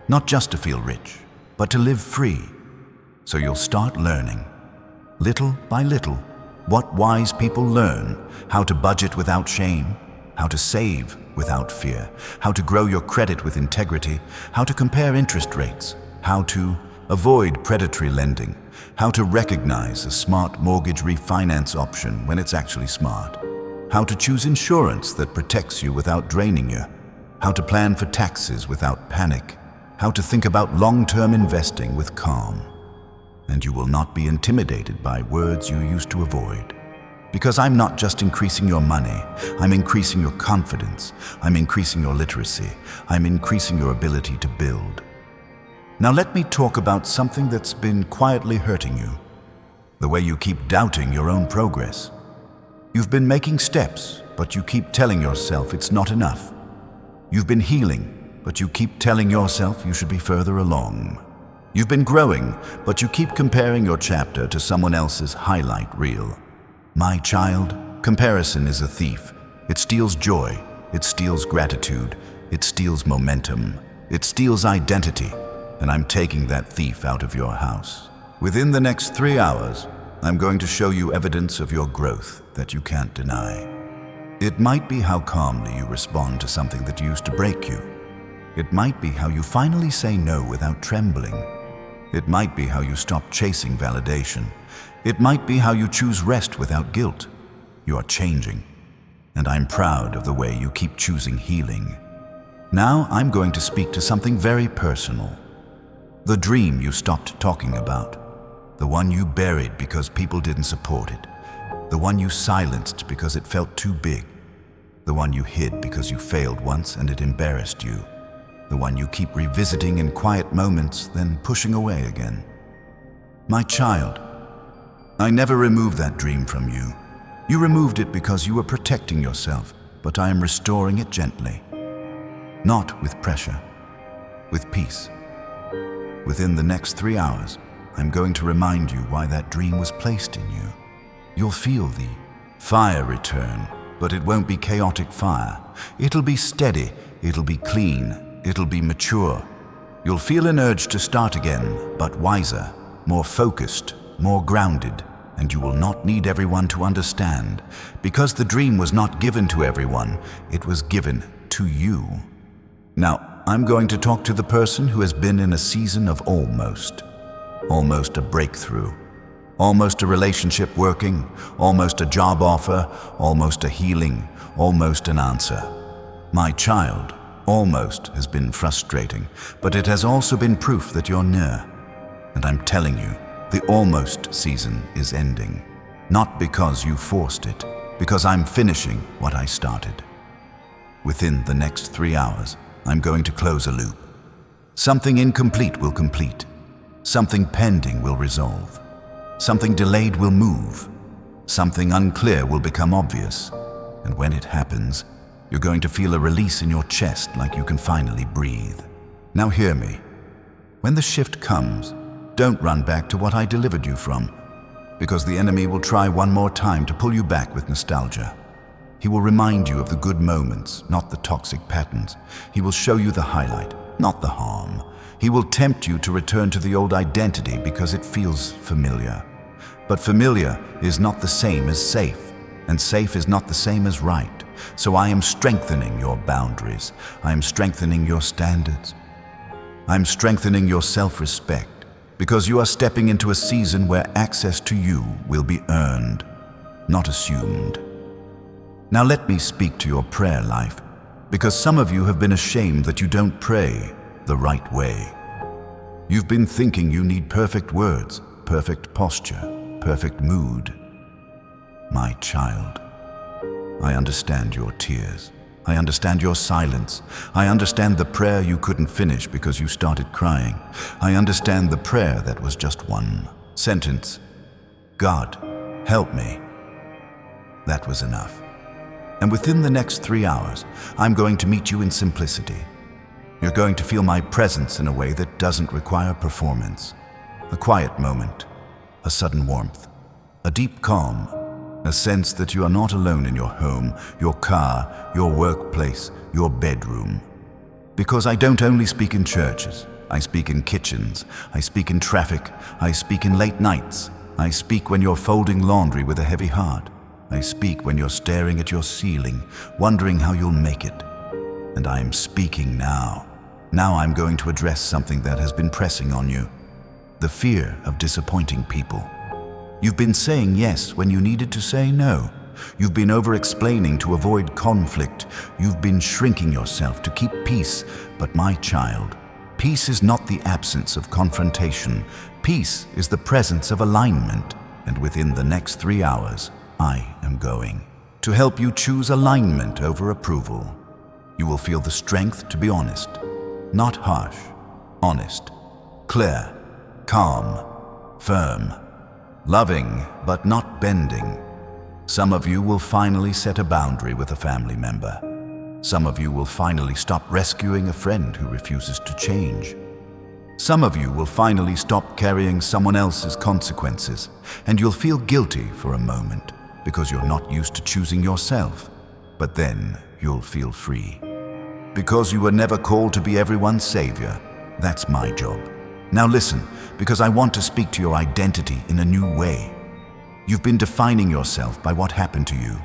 not just to feel rich, but to live free. So you'll start learning, little by little, what wise people learn: how to budget without shame, how to save without fear, how to grow your credit with integrity, how to compare interest rates, how to avoid predatory lending, how to recognize a smart mortgage refinance option when it's actually smart, how to choose insurance that protects you without draining you, how to plan for taxes without panic, how to think about long-term investing with calm. And you will not be intimidated by words you used to avoid. Because I'm not just increasing your money, I'm increasing your confidence, I'm increasing your literacy, I'm increasing your ability to build. Now let me talk about something that's been quietly hurting you. The way you keep doubting your own progress. You've been making steps, but you keep telling yourself it's not enough. You've been healing, but you keep telling yourself you should be further along. You've been growing, but you keep comparing your chapter to someone else's highlight reel. My child, comparison is a thief. It steals joy, it steals gratitude, it steals momentum, it steals identity, and I'm taking that thief out of your house. Within the next 3 hours, I'm going to show you evidence of your growth that you can't deny. It might be how calmly you respond to something that used to break you. It might be how you finally say no without trembling. It might be how you stop chasing validation. It might be how you choose rest without guilt. You are changing, and I'm proud of the way you keep choosing healing. Now I'm going to speak to something very personal. The dream you stopped talking about. The one you buried because people didn't support it. The one you silenced because it felt too big. The one you hid because you failed once and it embarrassed you. The one you keep revisiting in quiet moments, then pushing away again. My child, I never removed that dream from you. You removed it because you were protecting yourself, but I am restoring it gently. Not with pressure, with peace. Within the next 3 hours, I'm going to remind you why that dream was placed in you. You'll feel the fire return, but it won't be chaotic fire. It'll be steady, it'll be clean, it'll be mature. You'll feel an urge to start again, but wiser, more focused, more grounded, and you will not need everyone to understand, because the dream was not given to everyone, it was given to you. Now, I'm going to talk to the person who has been in a season of almost a breakthrough, almost a relationship working, almost a job offer, almost a healing, almost an answer. My child, almost has been frustrating, but it has also been proof that you're near. And I'm telling you, the almost season is ending. Not because you forced it, because I'm finishing what I started. Within the next 3 hours, I'm going to close a loop. Something incomplete will complete. Something pending will resolve. Something delayed will move. Something unclear will become obvious. And when it happens, you're going to feel a release in your chest, like you can finally breathe. Now hear me. When the shift comes, don't run back to what I delivered you from, because the enemy will try one more time to pull you back with nostalgia. He will remind you of the good moments, not the toxic patterns. He will show you the highlight, not the harm. He will tempt you to return to the old identity because it feels familiar. But familiar is not the same as safe, and safe is not the same as right. So I am strengthening your boundaries. I am strengthening your standards. I'm strengthening your self-respect because you are stepping into a season where access to you will be earned, not assumed. Now let me speak to your prayer life, because some of you have been ashamed that you don't pray the right way. You've been thinking you need perfect words, perfect posture, perfect mood. My child, I understand your tears. I understand your silence. I understand the prayer you couldn't finish because you started crying. I understand the prayer that was just one sentence. God, help me. That was enough. And within the next 3 hours, I'm going to meet you in simplicity. You're going to feel my presence in a way that doesn't require performance. A quiet moment, a sudden warmth, a deep calm, a sense that you are not alone in your home, your car, your workplace, your bedroom. Because I don't only speak in churches, I speak in kitchens, I speak in traffic, I speak in late nights, I speak when you're folding laundry with a heavy heart, I speak when you're staring at your ceiling, wondering how you'll make it. And I am speaking now. Now I'm going to address something that has been pressing on you. The fear of disappointing people. You've been saying yes when you needed to say no. You've been over-explaining to avoid conflict. You've been shrinking yourself to keep peace. But my child, peace is not the absence of confrontation. Peace is the presence of alignment. And within the next 3 hours, I am going to help you choose alignment over approval. You will feel the strength to be honest, not harsh, honest, clear, calm, firm, loving but not bending. Some of you will finally set a boundary with a family member. Some of you will finally stop rescuing a friend who refuses to change. Some of you will finally stop carrying someone else's consequences, and you'll feel guilty for a moment because you're not used to choosing yourself. But then you'll feel free. Because you were never called to be everyone's savior. That's my job. Now listen, because I want to speak to your identity in a new way. You've been defining yourself by what happened to you,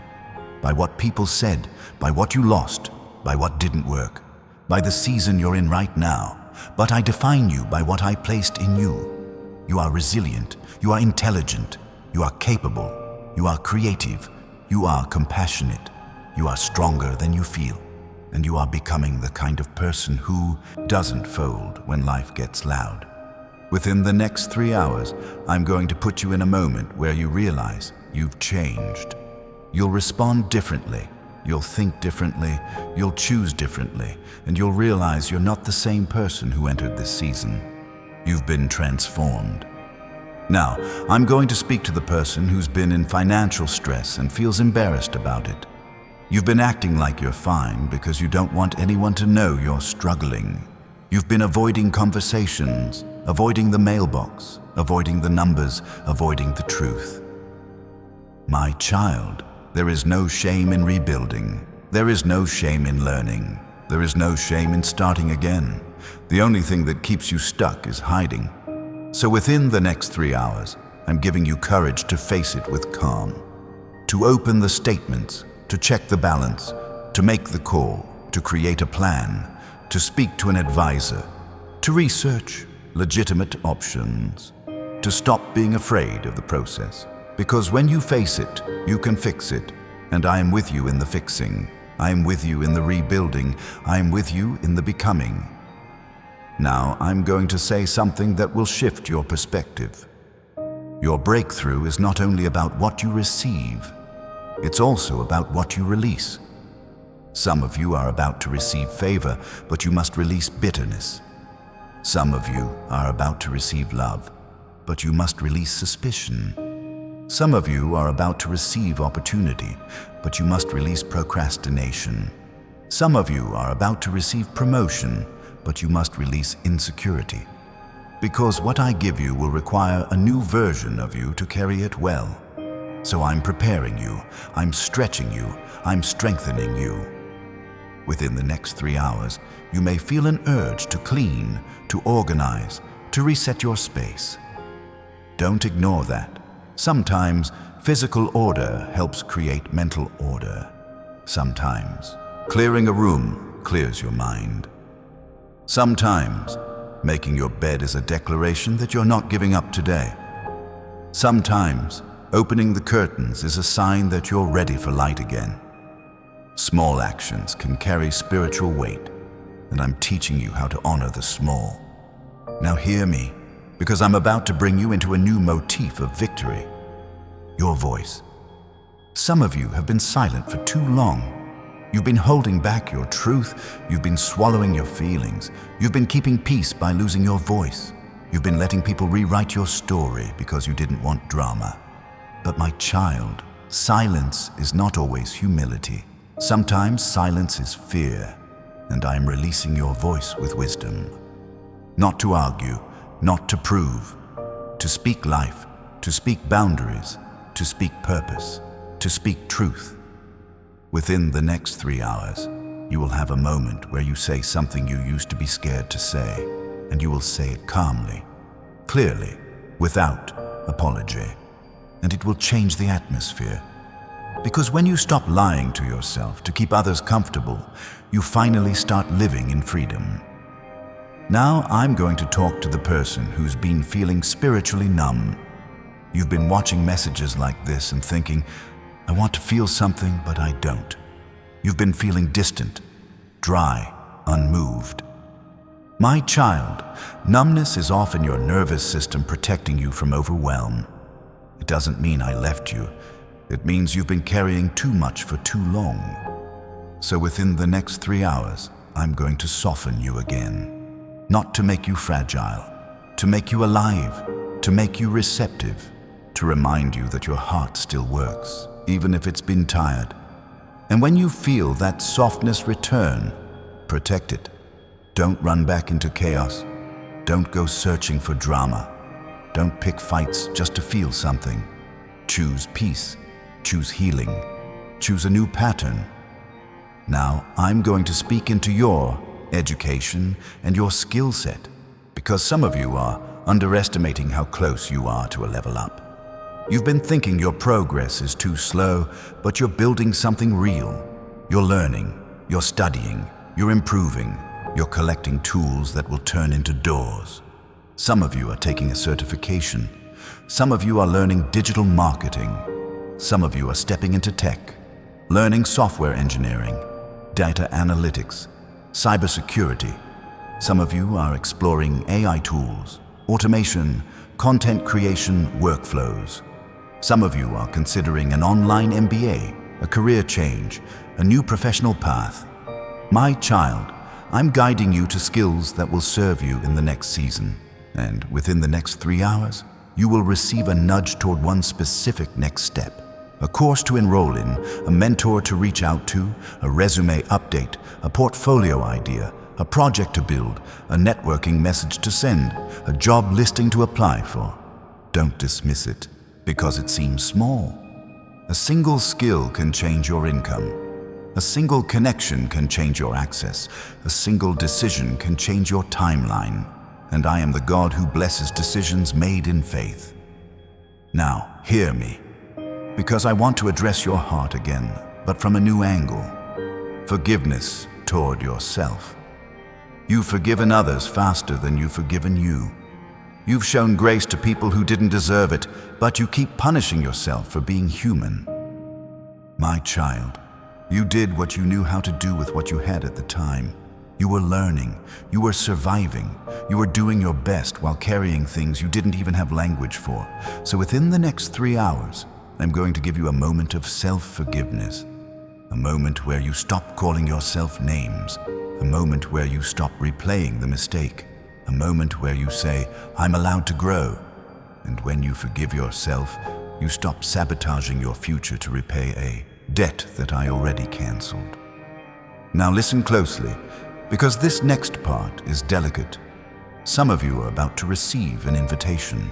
by what people said, by what you lost, by what didn't work, by the season you're in right now. But I define you by what I placed in you. You are resilient, you are intelligent, you are capable, you are creative, you are compassionate, you are stronger than you feel, and you are becoming the kind of person who doesn't fold when life gets loud. Within the next 3 hours, I'm going to put you in a moment where you realize you've changed. You'll respond differently, you'll think differently, you'll choose differently, and you'll realize you're not the same person who entered this season. You've been transformed. Now, I'm going to speak to the person who's been in financial stress and feels embarrassed about it. You've been acting like you're fine because you don't want anyone to know you're struggling. You've been avoiding conversations, avoiding the mailbox, avoiding the numbers, avoiding the truth. My child, there is no shame in rebuilding. There is no shame in learning. There is no shame in starting again. The only thing that keeps you stuck is hiding. So within the next 3 hours, I'm giving you courage to face it with calm, to open the statements, to check the balance, to make the call, to create a plan, to speak to an advisor, to research legitimate options, to stop being afraid of the process. Because when you face it, you can fix it. And I am with you in the fixing. I am with you in the rebuilding. I am with you in the becoming. Now I'm going to say something that will shift your perspective. Your breakthrough is not only about what you receive, it's also about what you release. Some of you are about to receive favor, but you must release bitterness. Some of you are about to receive love, but you must release suspicion. Some of you are about to receive opportunity, but you must release procrastination. Some of you are about to receive promotion, but you must release insecurity. Because what I give you will require a new version of you to carry it well. So I'm preparing you, I'm stretching you, I'm strengthening you. Within the next 3 hours, you may feel an urge to clean, to organize, to reset your space. Don't ignore that. Sometimes physical order helps create mental order. Sometimes clearing a room clears your mind. Sometimes Making your bed is a declaration that you're not giving up today. Sometimes, opening the curtains is a sign that you're ready for light again. Small actions can carry spiritual weight, and I'm teaching you how to honor the small. Now hear me, because I'm about to bring you into a new motif of victory. Your voice. Some of you have been silent for too long. You've been holding back your truth, you've been swallowing your feelings, you've been keeping peace by losing your voice. You've been letting people rewrite your story because you didn't want drama. But my child, silence is not always humility. Sometimes silence is fear, and I am releasing your voice with wisdom. Not to argue, not to prove, to speak life, to speak boundaries, to speak purpose, to speak truth. Within the next 3 hours, you will have a moment where you say something you used to be scared to say, and you will say it calmly, clearly, without apology, and it will change the atmosphere. Because when you stop lying to yourself to keep others comfortable, you finally start living in freedom. Now I'm going to talk to the person who's been feeling spiritually numb. You've been watching messages like this and thinking, I want to feel something, but I don't. You've been feeling distant, dry, unmoved. My child, numbness is often your nervous system protecting you from overwhelm. It doesn't mean I left you. It means you've been carrying too much for too long. So within the next 3 hours, I'm going to soften you again. Not to make you fragile, to make you alive, to make you receptive, to remind you that your heart still works, even if it's been tired. And when you feel that softness return, protect it. Don't run back into chaos. Don't go searching for drama. Don't pick fights just to feel something. Choose peace. Choose healing. Choose a new pattern. Now, I'm going to speak into your education and your skill set, because some of you are underestimating how close you are to a level up. You've been thinking your progress is too slow, but you're building something real. You're learning, you're studying, you're improving, you're collecting tools that will turn into doors. Some of you are taking a certification. Some of you are learning digital marketing. Some of you are stepping into tech, learning software engineering, data analytics, cybersecurity. Some of you are exploring AI tools, automation, content creation, workflows. Some of you are considering an online MBA, a career change, a new professional path. My child, I'm guiding you to skills that will serve you in the next season. And within the next 3 hours, you will receive a nudge toward one specific next step. A course to enroll in, a mentor to reach out to, a resume update, a portfolio idea, a project to build, a networking message to send, a job listing to apply for. Don't dismiss it because it seems small. A single skill can change your income. A single connection can change your access. A single decision can change your timeline. And I am the God who blesses decisions made in faith. Now, hear me, because I want to address your heart again, but from a new angle. Forgiveness toward yourself. You've forgiven others faster than you've forgiven you. You've shown grace to people who didn't deserve it, but you keep punishing yourself for being human. My child, you did what you knew how to do with what you had at the time. You were learning, you were surviving, you were doing your best while carrying things you didn't even have language for. So within the next 3 hours, I'm going to give you a moment of self-forgiveness. A moment where you stop calling yourself names. A moment where you stop replaying the mistake. A moment where you say, I'm allowed to grow. And when you forgive yourself, you stop sabotaging your future to repay a debt that I already canceled. Now listen closely, because this next part is delicate. Some of you are about to receive an invitation.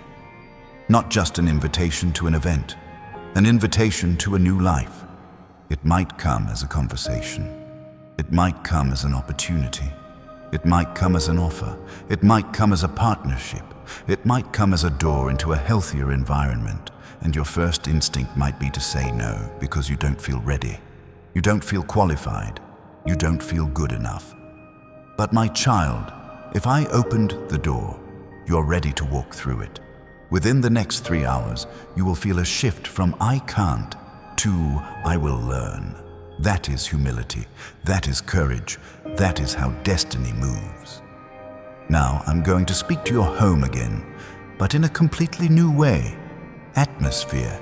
Not just an invitation to an event, an invitation to a new life. It might come as a conversation. It might come as an opportunity. It might come as an offer. It might come as a partnership. It might come as a door into a healthier environment. And your first instinct might be to say no because you don't feel ready. You don't feel qualified. You don't feel good enough. But my child, if I opened the door, you're ready to walk through it. Within the next 3 hours, you will feel a shift from I can't to I will learn. That is humility. That is courage. That is how destiny moves. Now I'm going to speak to your home again, but in a completely new way. Atmosphere.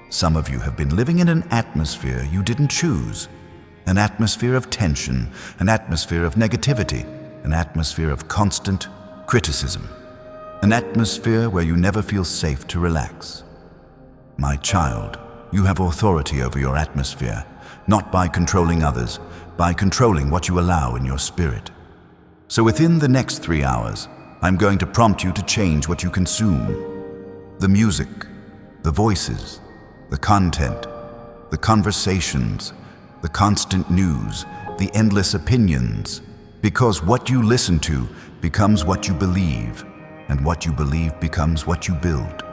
Some of you have been living in an atmosphere you didn't choose. An atmosphere of tension, an atmosphere of negativity, an atmosphere of constant criticism, an atmosphere where you never feel safe to relax. My child, you have authority over your atmosphere, not by controlling others, by controlling what you allow in your spirit. So within the next 3 hours, I'm going to prompt you to change what you consume. The music, the voices, the content, the conversations, the constant news, the endless opinions, because what you listen to becomes what you believe, and what you believe becomes what you build.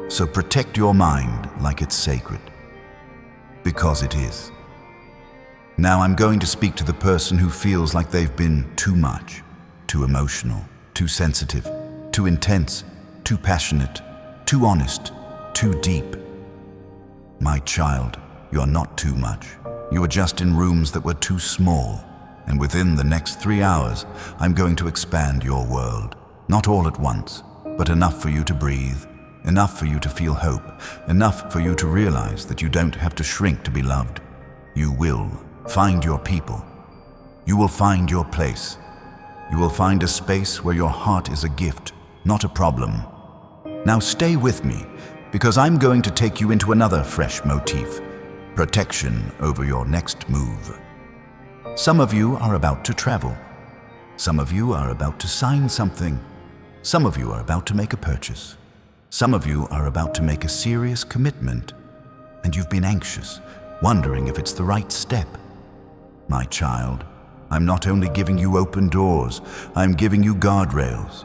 So protect your mind like it's sacred, because it is. Now I'm going to speak to the person who feels like they've been too much, too emotional, too sensitive, too intense, too passionate, too honest, too deep. My child, you're not too much. You were just in rooms that were too small. And within the next 3 hours, I'm going to expand your world. Not all at once, but enough for you to breathe, enough for you to feel hope, enough for you to realize that you don't have to shrink to be loved. You will find your people. You will find your place. You will find a space where your heart is a gift, not a problem. Now stay with me, because I'm going to take you into another fresh motif. Protection over your next move. Some of you are about to travel. Some of you are about to sign something. Some of you are about to make a purchase. Some of you are about to make a serious commitment, and you've been anxious, wondering if it's the right step. My child, I'm not only giving you open doors, I'm giving you guardrails.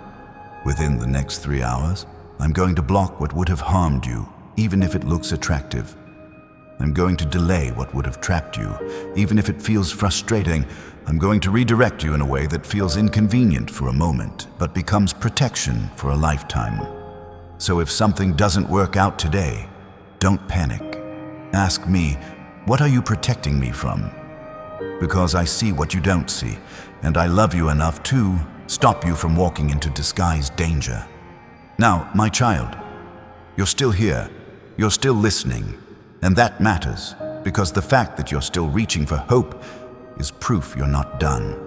Within the next 3 hours, I'm going to block what would have harmed you, even if it looks attractive. I'm going to delay what would have trapped you, even if it feels frustrating. I'm going to redirect you in a way that feels inconvenient for a moment, but becomes protection for a lifetime. So if something doesn't work out today, don't panic. Ask me, what are you protecting me from? Because I see what you don't see, and I love you enough to stop you from walking into disguised danger. Now, my child, you're still here, you're still listening, and that matters, because the fact that you're still reaching for hope is proof you're not done.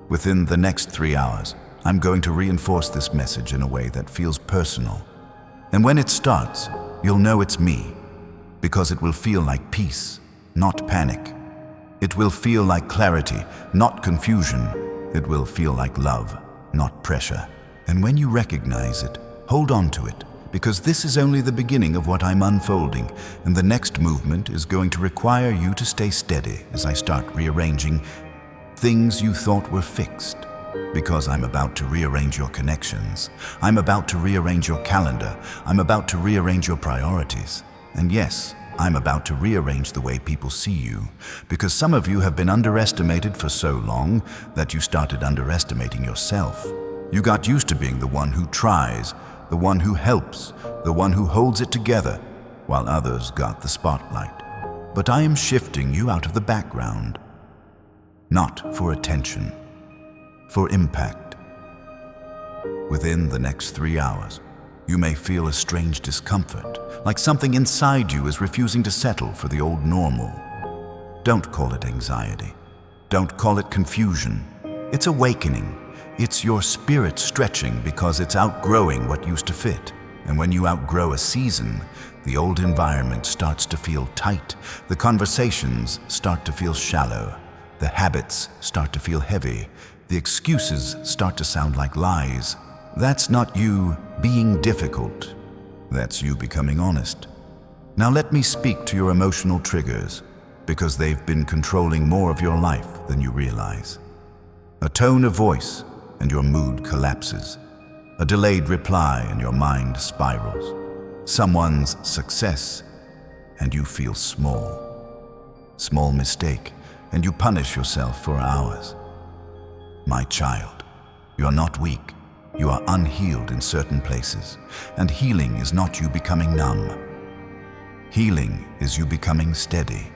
Within the next 3 hours, I'm going to reinforce this message in a way that feels personal. And when it starts, you'll know it's me, because it will feel like peace, not panic. It will feel like clarity, not confusion. It will feel like love, not pressure. And when you recognize it, hold on to it, because this is only the beginning of what I'm unfolding, and the next movement is going to require you to stay steady as I start rearranging things you thought were fixed. Because I'm about to rearrange your connections. I'm about to rearrange your calendar. I'm about to rearrange your priorities. And yes, I'm about to rearrange the way people see you, because some of you have been underestimated for so long that you started underestimating yourself. You got used to being the one who tries, the one who helps, the one who holds it together, while others got the spotlight. But I am shifting you out of the background, not for attention, for impact. Within the next 3 hours, you may feel a strange discomfort, like something inside you is refusing to settle for the old normal. Don't call it anxiety. Don't call it confusion. It's awakening. It's your spirit stretching because it's outgrowing what used to fit. And when you outgrow a season, the old environment starts to feel tight. The conversations start to feel shallow. The habits start to feel heavy. The excuses start to sound like lies. That's not you being difficult. That's you becoming honest. Now let me speak to your emotional triggers, because they've been controlling more of your life than you realize. A tone of voice, and your mood collapses. A delayed reply, and your mind spirals. Someone's success, and you feel small. Small mistake, and you punish yourself for hours. My child, You are not weak. You are unhealed in certain places. And healing is not you becoming numb. Healing is you becoming steady.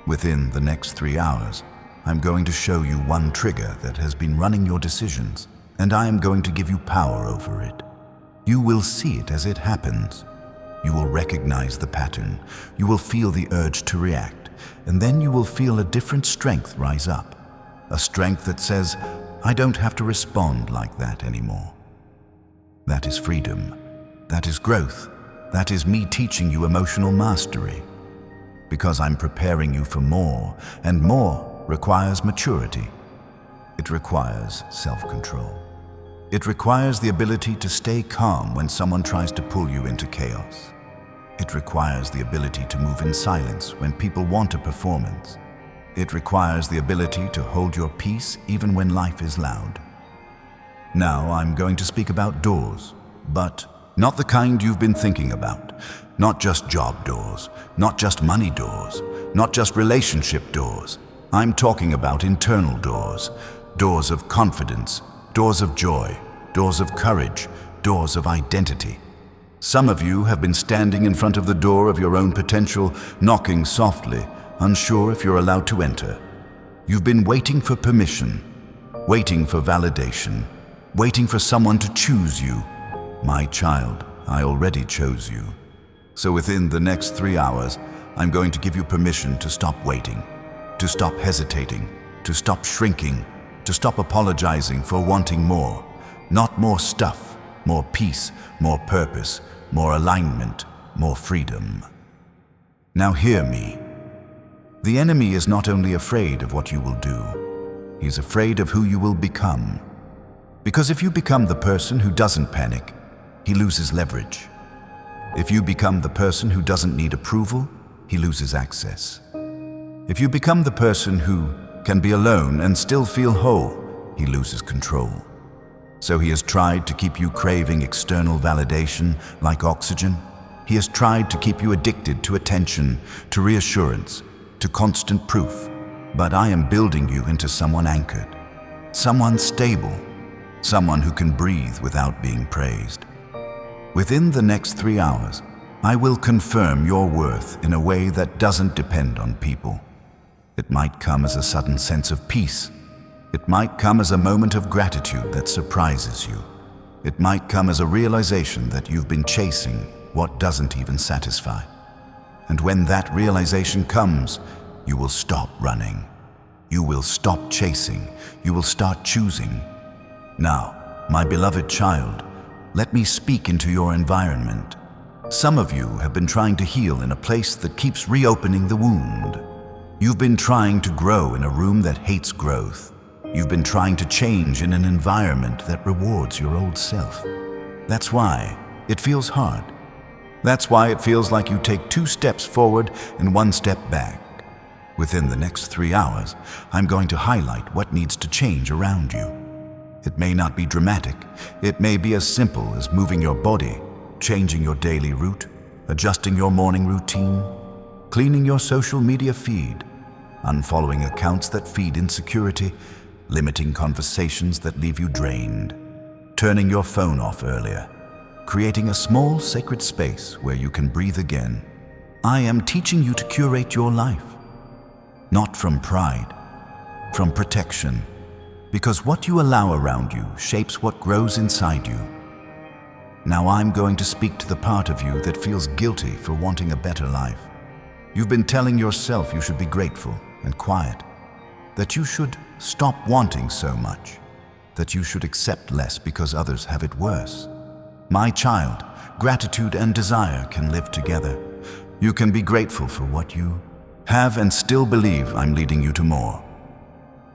Within the next 3 hours, I'm going to show you one trigger that has been running your decisions, and I am going to give you power over it. You will see it as it happens. You will recognize the pattern. You will feel the urge to react, and then you will feel a different strength rise up. A strength that says, I don't have to respond like that anymore. That is freedom. That is growth. That is me teaching you emotional mastery. Because I'm preparing you for more, and more requires maturity. It requires self-control. It requires the ability to stay calm when someone tries to pull you into chaos. It requires the ability to move in silence when people want a performance. It requires the ability to hold your peace even when life is loud. Now I'm going to speak about doors, but not the kind you've been thinking about. Not just job doors, not just money doors, not just relationship doors. I'm talking about internal doors, doors of confidence, doors of joy, doors of courage, doors of identity. Some of you have been standing in front of the door of your own potential, knocking softly, unsure if you're allowed to enter. You've been waiting for permission, waiting for validation, waiting for someone to choose you. My child, I already chose you. So within the next 3 hours, I'm going to give you permission to stop waiting, to stop hesitating, to stop shrinking, to stop apologizing for wanting more. Not more stuff, more peace, more purpose, more alignment, more freedom. Now hear me. The enemy is not only afraid of what you will do, he's afraid of who you will become. Because if you become the person who doesn't panic, he loses leverage. If you become the person who doesn't need approval, he loses access. If you become the person who can be alone and still feel whole, he loses control. So he has tried to keep you craving external validation like oxygen. He has tried to keep you addicted to attention, to reassurance, to constant proof. But I am building you into someone anchored, someone stable, someone who can breathe without being praised. Within the next 3 hours, I will confirm your worth in a way that doesn't depend on people. It might come as a sudden sense of peace. It might come as a moment of gratitude that surprises you. It might come as a realization that you've been chasing what doesn't even satisfy. And when that realization comes, you will stop running. You will stop chasing. You will start choosing. Now, my beloved child, let me speak into your environment. Some of you have been trying to heal in a place that keeps reopening the wound. You've been trying to grow in a room that hates growth. You've been trying to change in an environment that rewards your old self. That's why it feels hard. That's why it feels like you take 2 steps forward and 1 step back. Within the next 3 hours, I'm going to highlight what needs to change around you. It may not be dramatic. It may be as simple as moving your body, changing your daily route, adjusting your morning routine, cleaning your social media feed, unfollowing accounts that feed insecurity, limiting conversations that leave you drained, turning your phone off earlier, creating a small sacred space where you can breathe again. I am teaching you to curate your life, not from pride, from protection, because what you allow around you shapes what grows inside you. Now I'm going to speak to the part of you that feels guilty for wanting a better life. You've been telling yourself you should be grateful and quiet, that you should stop wanting so much, that you should accept less because others have it worse. My child, gratitude and desire can live together. You can be grateful for what you have and still believe I'm leading you to more.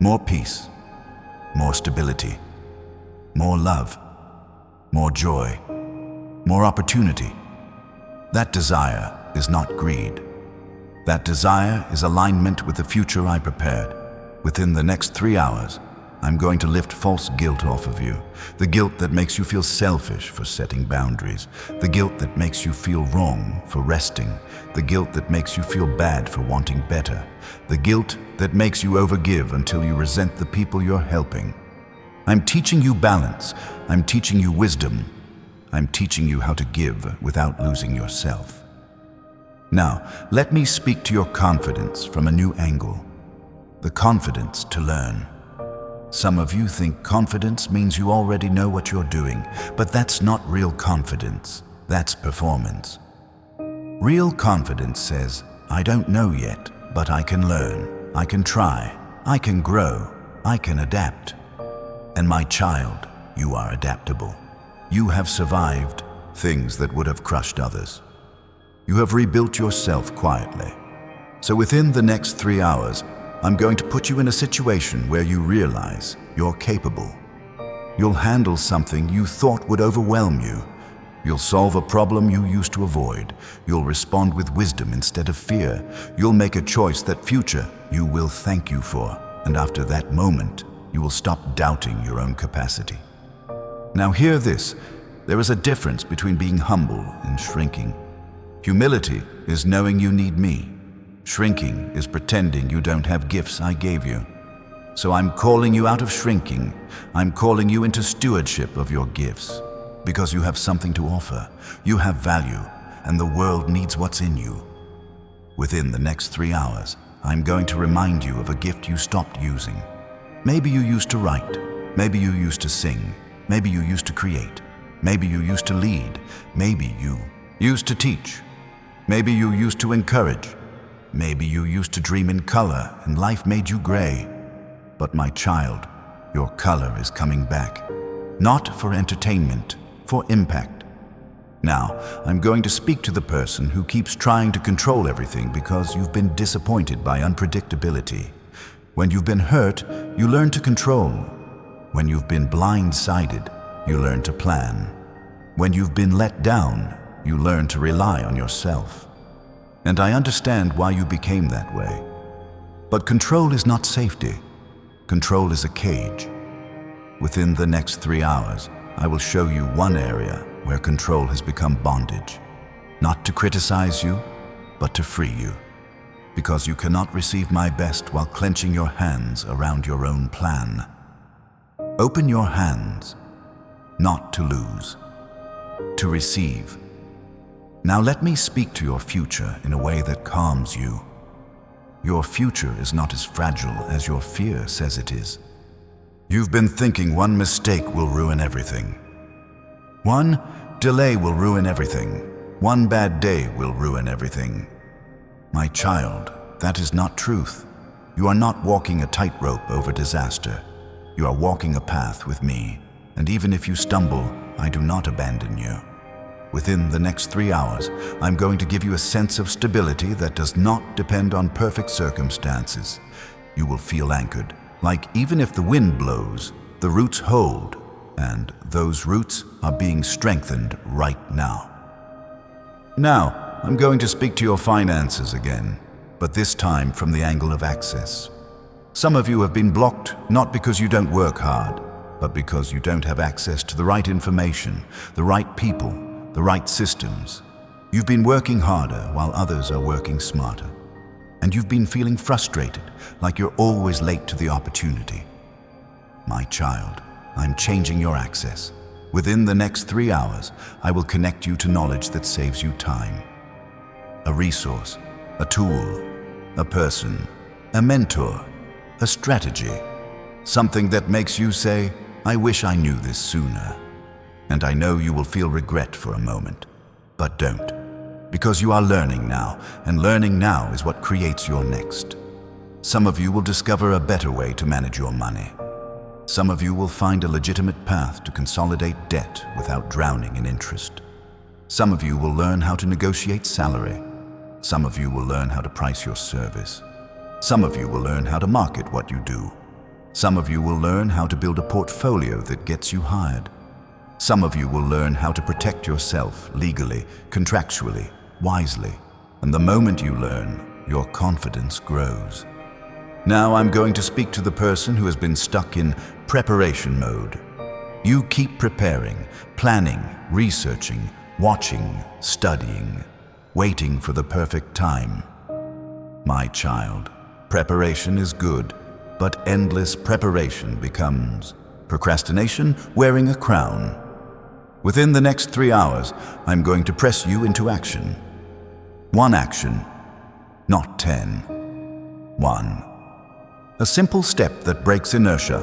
More peace, more stability, more love, more joy, more opportunity. That desire is not greed. That desire is alignment with the future I prepared. Within the next 3 hours, I'm going to lift false guilt off of you. The guilt that makes you feel selfish for setting boundaries. The guilt that makes you feel wrong for resting. The guilt that makes you feel bad for wanting better. The guilt that makes you overgive until you resent the people you're helping. I'm teaching you balance. I'm teaching you wisdom. I'm teaching you how to give without losing yourself. Now, let me speak to your confidence from a new angle. The confidence to learn. Some of you think confidence means you already know what you're doing, but that's not real confidence. That's performance. Real confidence says, I don't know yet, but I can learn. I can try. I can grow. I can adapt. And my child, you are adaptable. You have survived things that would have crushed others. You have rebuilt yourself quietly. So within the next 3 hours, I'm going to put you in a situation where you realize you're capable. You'll handle something you thought would overwhelm you. You'll solve a problem you used to avoid. You'll respond with wisdom instead of fear. You'll make a choice that future you will thank you for. And after that moment, you will stop doubting your own capacity. Now hear this. There is a difference between being humble and shrinking. Humility is knowing you need me. Shrinking is pretending you don't have gifts I gave you. So I'm calling you out of shrinking. I'm calling you into stewardship of your gifts. Because you have something to offer. You have value, and the world needs what's in you. Within the next 3 hours, I'm going to remind you of a gift you stopped using. Maybe you used to write. Maybe you used to sing. Maybe you used to create. Maybe you used to lead. Maybe you used to teach. Maybe you used to encourage. Maybe you used to dream in color and life made you gray. But my child, your color is coming back. Not for entertainment, for impact. Now, I'm going to speak to the person who keeps trying to control everything because you've been disappointed by unpredictability. When you've been hurt, you learn to control. When you've been blindsided, you learn to plan. When you've been let down, you learn to rely on yourself. And I understand why you became that way. But control is not safety. Control is a cage. Within the next 3 hours, I will show you one area where control has become bondage. Not to criticize you, but to free you. Because you cannot receive my best while clenching your hands around your own plan. Open your hands, not to lose, to receive. Now let me speak to your future in a way that calms you. Your future is not as fragile as your fear says it is. You've been thinking one mistake will ruin everything. One delay will ruin everything. One bad day will ruin everything. My child, that is not truth. You are not walking a tightrope over disaster. You are walking a path with me, and even if you stumble, I do not abandon you. Within the next 3 hours, I'm going to give you a sense of stability that does not depend on perfect circumstances. You will feel anchored, like even if the wind blows, the roots hold, and those roots are being strengthened right now. Now, I'm going to speak to your finances again, but this time from the angle of access. Some of you have been blocked not because you don't work hard, but because you don't have access to the right information, the right people, the right systems. You've been working harder while others are working smarter. And you've been feeling frustrated, like you're always late to the opportunity. My child, I'm changing your access. Within the next 3 hours, I will connect you to knowledge that saves you time. A resource, a tool, a person, a mentor, a strategy. Something that makes you say, I wish I knew this sooner. And I know you will feel regret for a moment, but don't. Because you are learning now, and learning now is what creates your next. Some of you will discover a better way to manage your money. Some of you will find a legitimate path to consolidate debt without drowning in interest. Some of you will learn how to negotiate salary. Some of you will learn how to price your service. Some of you will learn how to market what you do. Some of you will learn how to build a portfolio that gets you hired. Some of you will learn how to protect yourself legally, contractually, wisely. And the moment you learn, your confidence grows. Now I'm going to speak to the person who has been stuck in preparation mode. You keep preparing, planning, researching, watching, studying, waiting for the perfect time. My child, preparation is good, but endless preparation becomes Procrastination wearing a crown. Within the next 3 hours, I'm going to press you into action. One action, not 10. One. A simple step that breaks inertia,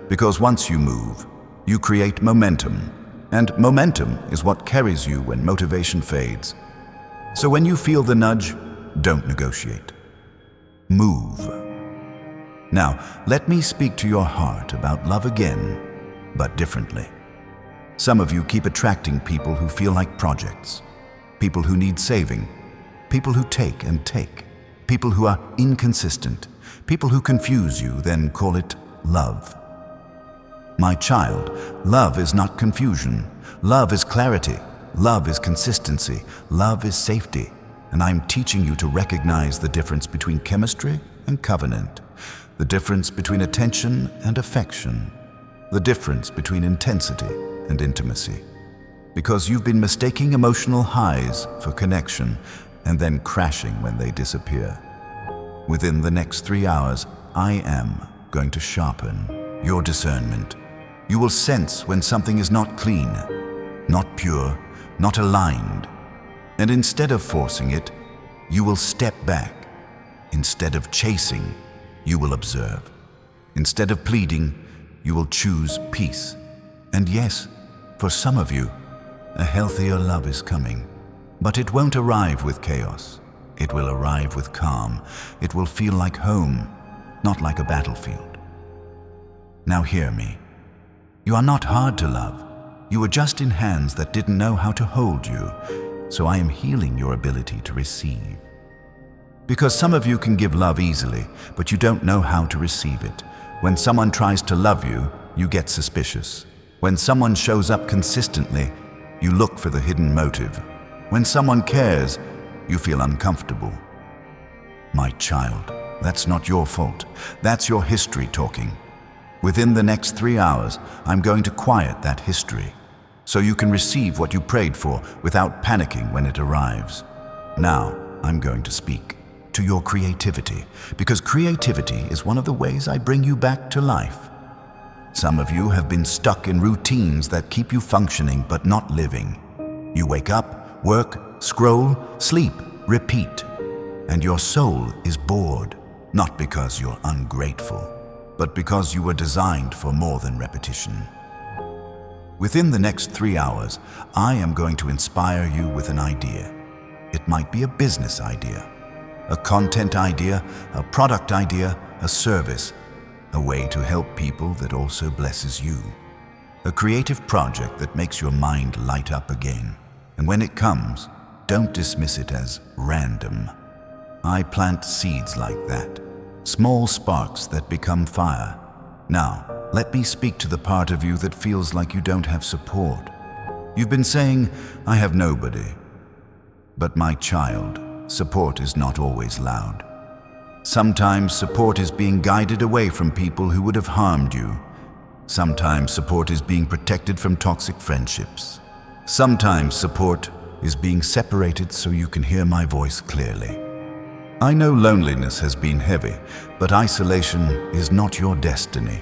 because once you move, you create momentum, and momentum is what carries you when motivation fades. So when you feel the nudge, don't negotiate. Move. Now, let me speak to your heart about love again, but differently. Some of you keep attracting people who feel like projects, people who need saving, people who take and take, people who are inconsistent, people who confuse you, then call it love. My child, love is not confusion. Love is clarity. Love is consistency. Love is safety. And I'm teaching you to recognize the difference between chemistry and covenant, the difference between attention and affection, the difference between intensity and intimacy. Because you've been mistaking emotional highs for connection and then crashing when they disappear. Within the next 3 hours, I am going to sharpen your discernment. You will sense when something is not clean, not pure, not aligned. And instead of forcing it, you will step back. Instead of chasing, you will observe. Instead of pleading, you will choose peace. And yes, for some of you, a healthier love is coming. But it won't arrive with chaos. It will arrive with calm. It will feel like home, not like a battlefield. Now hear me. You are not hard to love. You were just in hands that didn't know how to hold you. So I am healing your ability to receive. Because some of you can give love easily, but you don't know how to receive it. When someone tries to love you, you get suspicious. When someone shows up consistently, you look for the hidden motive. When someone cares, you feel uncomfortable. My child, that's not your fault. That's your history talking. Within the next 3 hours, I'm going to quiet that history, so you can receive what you prayed for without panicking when it arrives. Now, I'm going to speak to your creativity, because creativity is one of the ways I bring you back to life. Some of you have been stuck in routines that keep you functioning but not living. You wake up, work, scroll, sleep, repeat, and your soul is bored, not because you're ungrateful, but because you were designed for more than repetition. Within the next 3 hours, I am going to inspire you with an idea. It might be a business idea, a content idea, a product idea, a service, a way to help people that also blesses you. A creative project that makes your mind light up again. And when it comes, don't dismiss it as random. I plant seeds like that, small sparks that become fire. Now, let me speak to the part of you that feels like you don't have support. You've been saying, I have nobody. But my child, support is not always loud. Sometimes support is being guided away from people who would have harmed you. Sometimes support is being protected from toxic friendships. Sometimes support is being separated so you can hear my voice clearly. I know loneliness has been heavy, but isolation is not your destiny.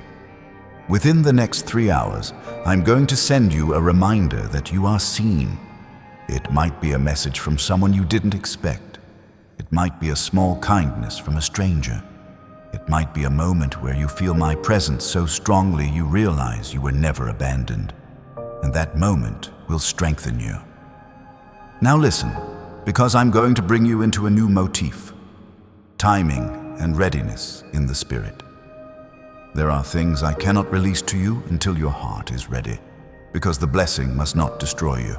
Within the next 3 hours, I'm going to send you a reminder that you are seen. It might be a message from someone you didn't expect. It might be a small kindness from a stranger. It might be a moment where you feel my presence so strongly you realize you were never abandoned. And that moment will strengthen you. Now listen, because I'm going to bring you into a new motif. Timing and readiness in the spirit. There are things I cannot release to you until your heart is ready, because the blessing must not destroy you.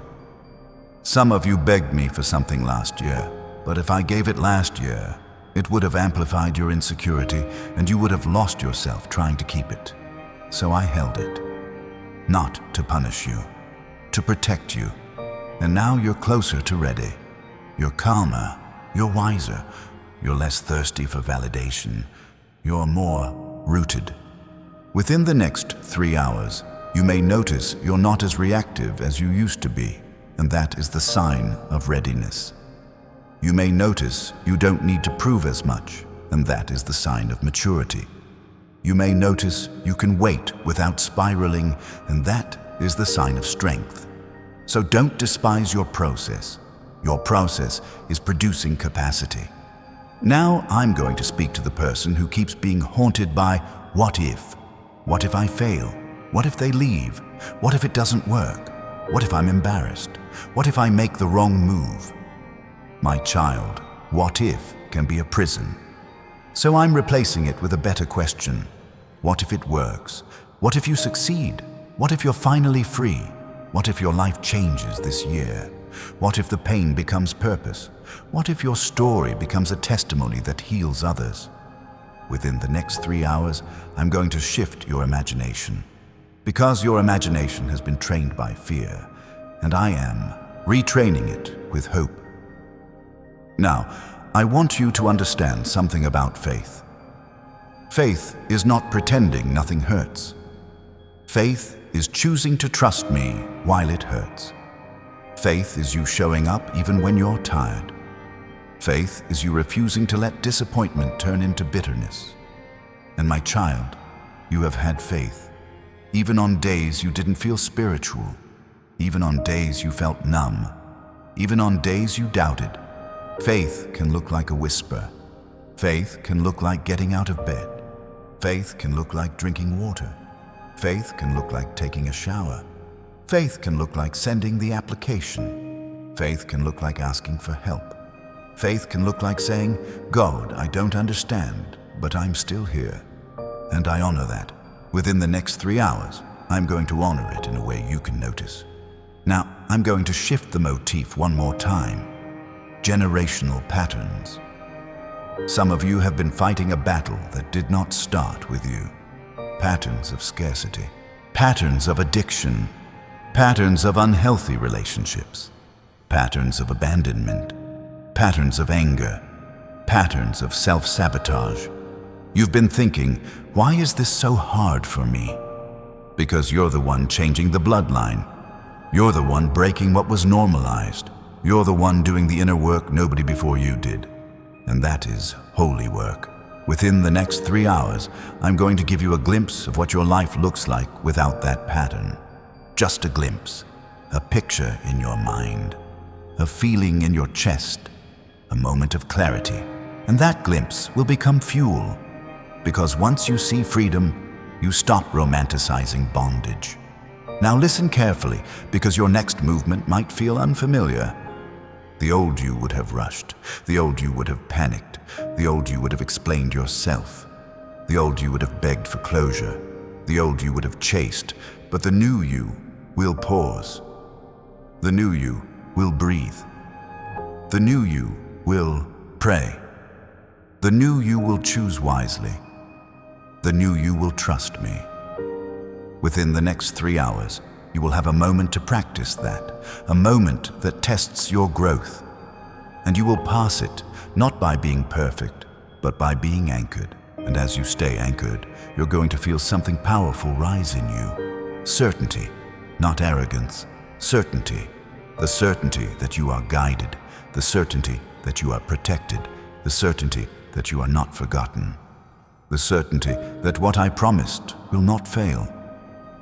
Some of you begged me for something last year, but if I gave it last year, it would have amplified your insecurity and you would have lost yourself trying to keep it. So I held it, not to punish you, to protect you. And now you're closer to ready. You're calmer, you're wiser, you're less thirsty for validation, you're more rooted. Within the next 3 hours, you may notice you're not as reactive as you used to be, and that is the sign of readiness. You may notice you don't need to prove as much, and that is the sign of maturity. You may notice you can wait without spiraling, and that is the sign of strength. So don't despise your process. Your process is producing capacity. Now I'm going to speak to the person who keeps being haunted by what if? What if I fail? What if they leave? What if it doesn't work? What if I'm embarrassed? What if I make the wrong move? My child, what if can be a prison. So I'm replacing it with a better question. What if it works? What if you succeed? What if you're finally free? What if your life changes this year? What if the pain becomes purpose? What if your story becomes a testimony that heals others? Within the next 3 hours, I'm going to shift your imagination. Because your imagination has been trained by fear, and I am retraining it with hope. Now, I want you to understand something about faith. Faith is not pretending nothing hurts. Faith is choosing to trust me while it hurts. Faith is you showing up even when you're tired. Faith is you refusing to let disappointment turn into bitterness. And my child, you have had faith, even on days you didn't feel spiritual, even on days you felt numb, even on days you doubted. Faith can look like a whisper. Faith can look like getting out of bed. Faith can look like drinking water. Faith can look like taking a shower. Faith can look like sending the application. Faith can look like asking for help. Faith can look like saying, God, I don't understand, but I'm still here. And I honor that. Within the next 3 hours, I'm going to honor it in a way you can notice. Now, I'm going to shift the motif one more time. Generational patterns. Some of you have been fighting a battle that did not start with you. Patterns of scarcity, patterns of addiction, patterns of unhealthy relationships, patterns of abandonment, patterns of anger, patterns of self-sabotage. You've been thinking, why is this so hard for me? Because you're the one changing the bloodline. You're the one breaking what was normalized. You're the one doing the inner work nobody before you did. And that is holy work. Within the next 3 hours, I'm going to give you a glimpse of what your life looks like without that pattern. Just a glimpse, a picture in your mind, a feeling in your chest, a moment of clarity. And that glimpse will become fuel. Because once you see freedom, you stop romanticizing bondage. Now listen carefully, because your next movement might feel unfamiliar. The old you would have rushed. The old you would have panicked. The old you would have explained yourself. The old you would have begged for closure. The old you would have chased. But the new you will pause. The new you will breathe. The new you will pray. The new you will choose wisely. The new you will trust me. Within the next 3 hours, you will have a moment to practice that, a moment that tests your growth. And you will pass it, not by being perfect, but by being anchored. And as you stay anchored, you're going to feel something powerful rise in you. Certainty, not arrogance. Certainty. The certainty that you are guided. The certainty that you are protected. The certainty that you are not forgotten. The certainty that what I promised will not fail.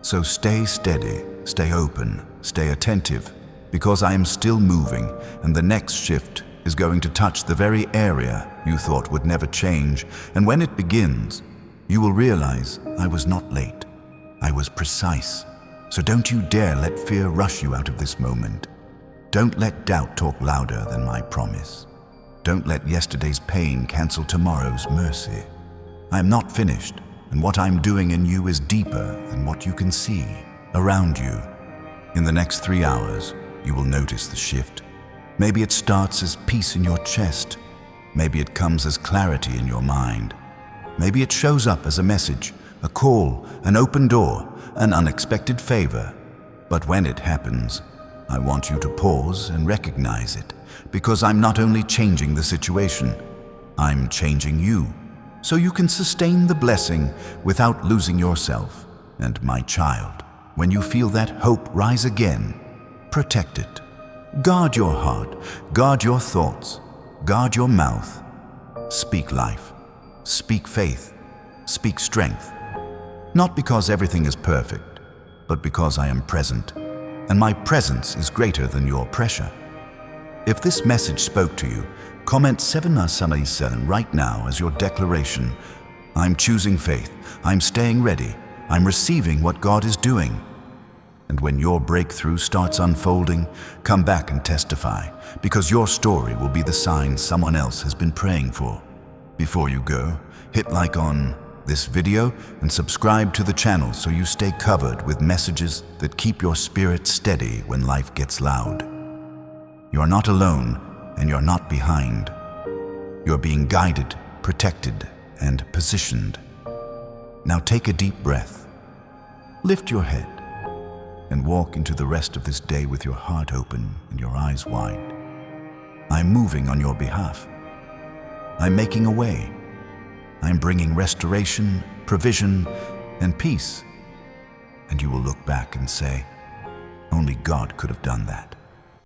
So stay steady, stay open, stay attentive, because I am still moving, and the next shift is going to touch the very area you thought would never change. And when it begins, you will realize I was not late. I was precise. So don't you dare let fear rush you out of this moment. Don't let doubt talk louder than my promise. Don't let yesterday's pain cancel tomorrow's mercy. I am not finished. And what I'm doing in you is deeper than what you can see around you. In the next 3 hours, you will notice the shift. Maybe it starts as peace in your chest. Maybe it comes as clarity in your mind. Maybe it shows up as a message, a call, an open door, an unexpected favor. But when it happens, I want you to pause and recognize it, because I'm not only changing the situation, I'm changing you. So you can sustain the blessing without losing yourself. And my child, when you feel that hope rise again, protect it. Guard your heart, guard your thoughts, guard your mouth. Speak life, speak faith, speak strength. Not because everything is perfect, but because I am present, and my presence is greater than your pressure. If this message spoke to you, comment 7 right now as your declaration. I'm choosing faith, I'm staying ready, I'm receiving what God is doing. And when your breakthrough starts unfolding, come back and testify, because your story will be the sign someone else has been praying for. Before you go, hit like on this video and subscribe to the channel so you stay covered with messages that keep your spirit steady when life gets loud. You're not alone, and you're not behind. You're being guided, protected, and positioned. Now take a deep breath, lift your head, and walk into the rest of this day with your heart open and your eyes wide. I'm moving on your behalf. I'm making a way. I'm bringing restoration, provision, and peace. And you will look back and say, only God could have done that.